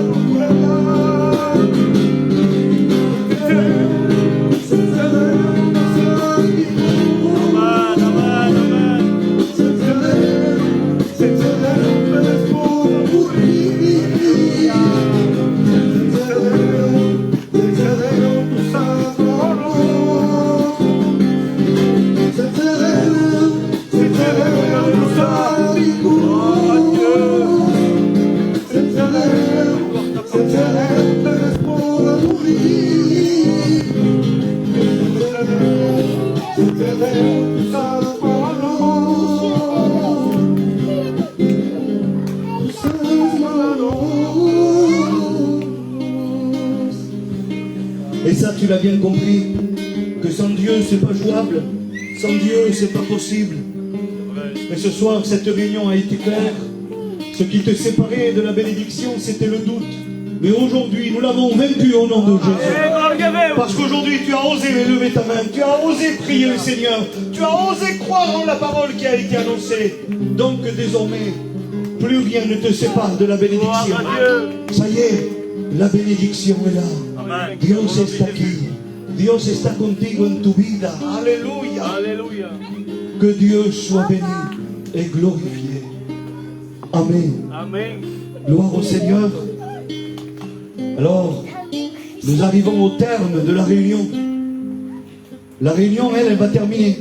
Et ça, tu l'as bien compris, que sans Dieu, c'est pas jouable. Sans Dieu, c'est pas possible. Mais ce soir, cette réunion a été claire. Ce qui te séparait de la bénédiction, c'était le doute. Mais aujourd'hui, nous l'avons vaincu au nom de Jésus. Parce qu'aujourd'hui, tu as osé lever ta main. Tu as osé prier le Seigneur. Tu as osé croire en la parole qui a été annoncée. Donc désormais, plus rien ne te sépare de la bénédiction. Ça y est, la bénédiction est là. Dios está aquí. Dios está contigo en tu vida. Alléluia. Alléluia. Que Dieu soit béni et glorifié. Amen. Amen. Gloire au Seigneur. Alors, nous arrivons au terme de la réunion. La réunion, elle va terminer.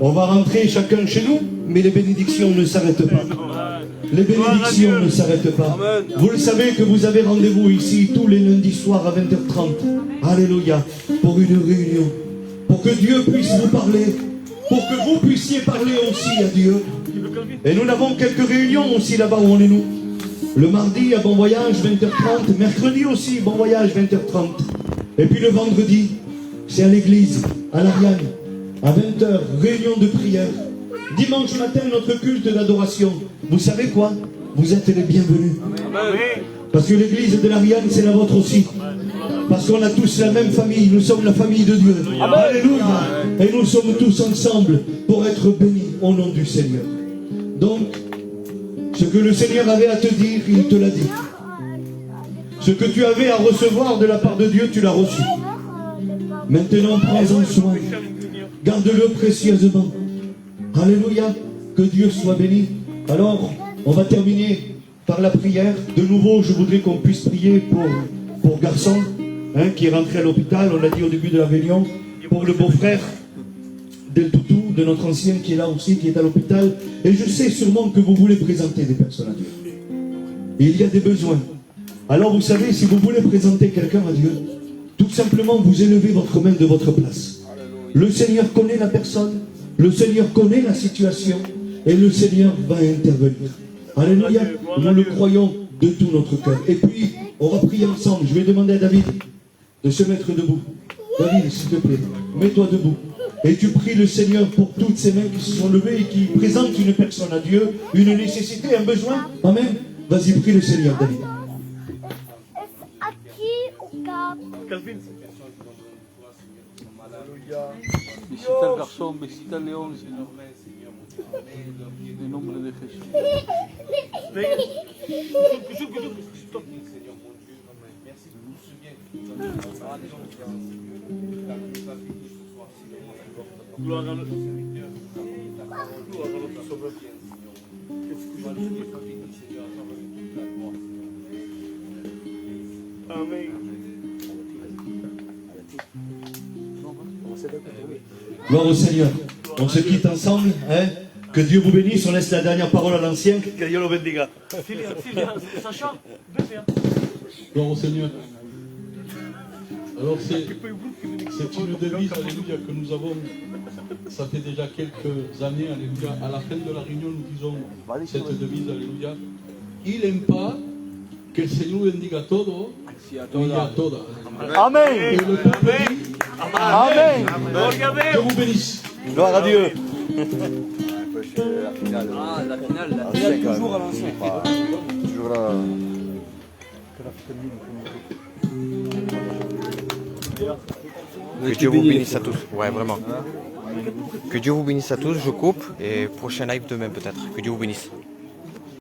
On va rentrer chacun chez nous, mais les bénédictions ne s'arrêtent pas. Les bénédictions ne s'arrêtent pas. Vous le savez que vous avez rendez-vous ici tous les lundis soirs à 20h30. Alléluia. Pour une réunion. Pour que Dieu puisse vous parler. Pour que vous puissiez parler aussi à Dieu. Et nous avons quelques réunions aussi là-bas où on est nous. Le mardi à Bon Voyage 20h30. Mercredi aussi Bon Voyage 20h30. Et puis le vendredi, c'est à l'église, à l'Ariane, à 20h, réunion de prière. Dimanche matin, notre culte d'adoration. Vous savez quoi? Vous êtes les bienvenus. Parce que l'église de l'Ariane, c'est la vôtre aussi. Parce qu'on a tous la même famille. Nous sommes la famille de Dieu. Alléluia. Et nous sommes tous ensemble pour être bénis au nom du Seigneur. Donc, ce que le Seigneur avait à te dire, il te l'a dit. Ce que tu avais à recevoir de la part de Dieu, tu l'as reçu. Maintenant, prends-en soin. Garde-le précieusement. Alléluia. Que Dieu soit béni. Alors, on va terminer par la prière. De nouveau, je voudrais qu'on puisse prier pour Garçon, qui est rentré à l'hôpital. On l'a dit au début de la réunion. Pour le beau-frère d'El Toutou, de notre ancien qui est là aussi, qui est à l'hôpital. Et je sais sûrement que vous voulez présenter des personnes à Dieu. Et il y a des besoins. Alors vous savez, si vous voulez présenter quelqu'un à Dieu, tout simplement vous élevez votre main de votre place. Le Seigneur connaît la personne, le Seigneur connaît la situation, et le Seigneur va intervenir. Alléluia, nous le croyons de tout notre cœur. Et puis, on va prier ensemble. Je vais demander à David de se mettre debout. David, s'il te plaît, mets-toi debout. Et tu pries le Seigneur pour toutes ces mains qui se sont levées et qui présentent une personne à Dieu, une nécessité, un besoin. Amen. Vas-y, prie le Seigneur, David. Visita al Garçon, visita al León, Señor. En el nombre de Jesús. Gloire à notre Sauveur. Amen. Gloire au Seigneur. On se quitte ensemble. Hein? Que Dieu vous bénisse. On laisse la dernière parole à l'ancien. Que Dieu le bendiga. Sylvia, Sacha, bébé. Gloire au Seigneur. Alors c'est une devise, alléluia, que nous avons, ça fait déjà quelques années, alléluia. À la fin de la réunion, nous disons cette devise, alléluia. Il n'aime pas que el Señor bendiga todo y a toda. Amen. Et le peuple dit, Amen. Dieu vous bénisse. Gloire à Dieu. La finale toujours à l'ancien. Toujours là. Que Dieu vous bénisse à tous. Ouais, vraiment. Que Dieu vous bénisse à tous. Je coupe et prochain live demain peut-être. Que Dieu vous bénisse.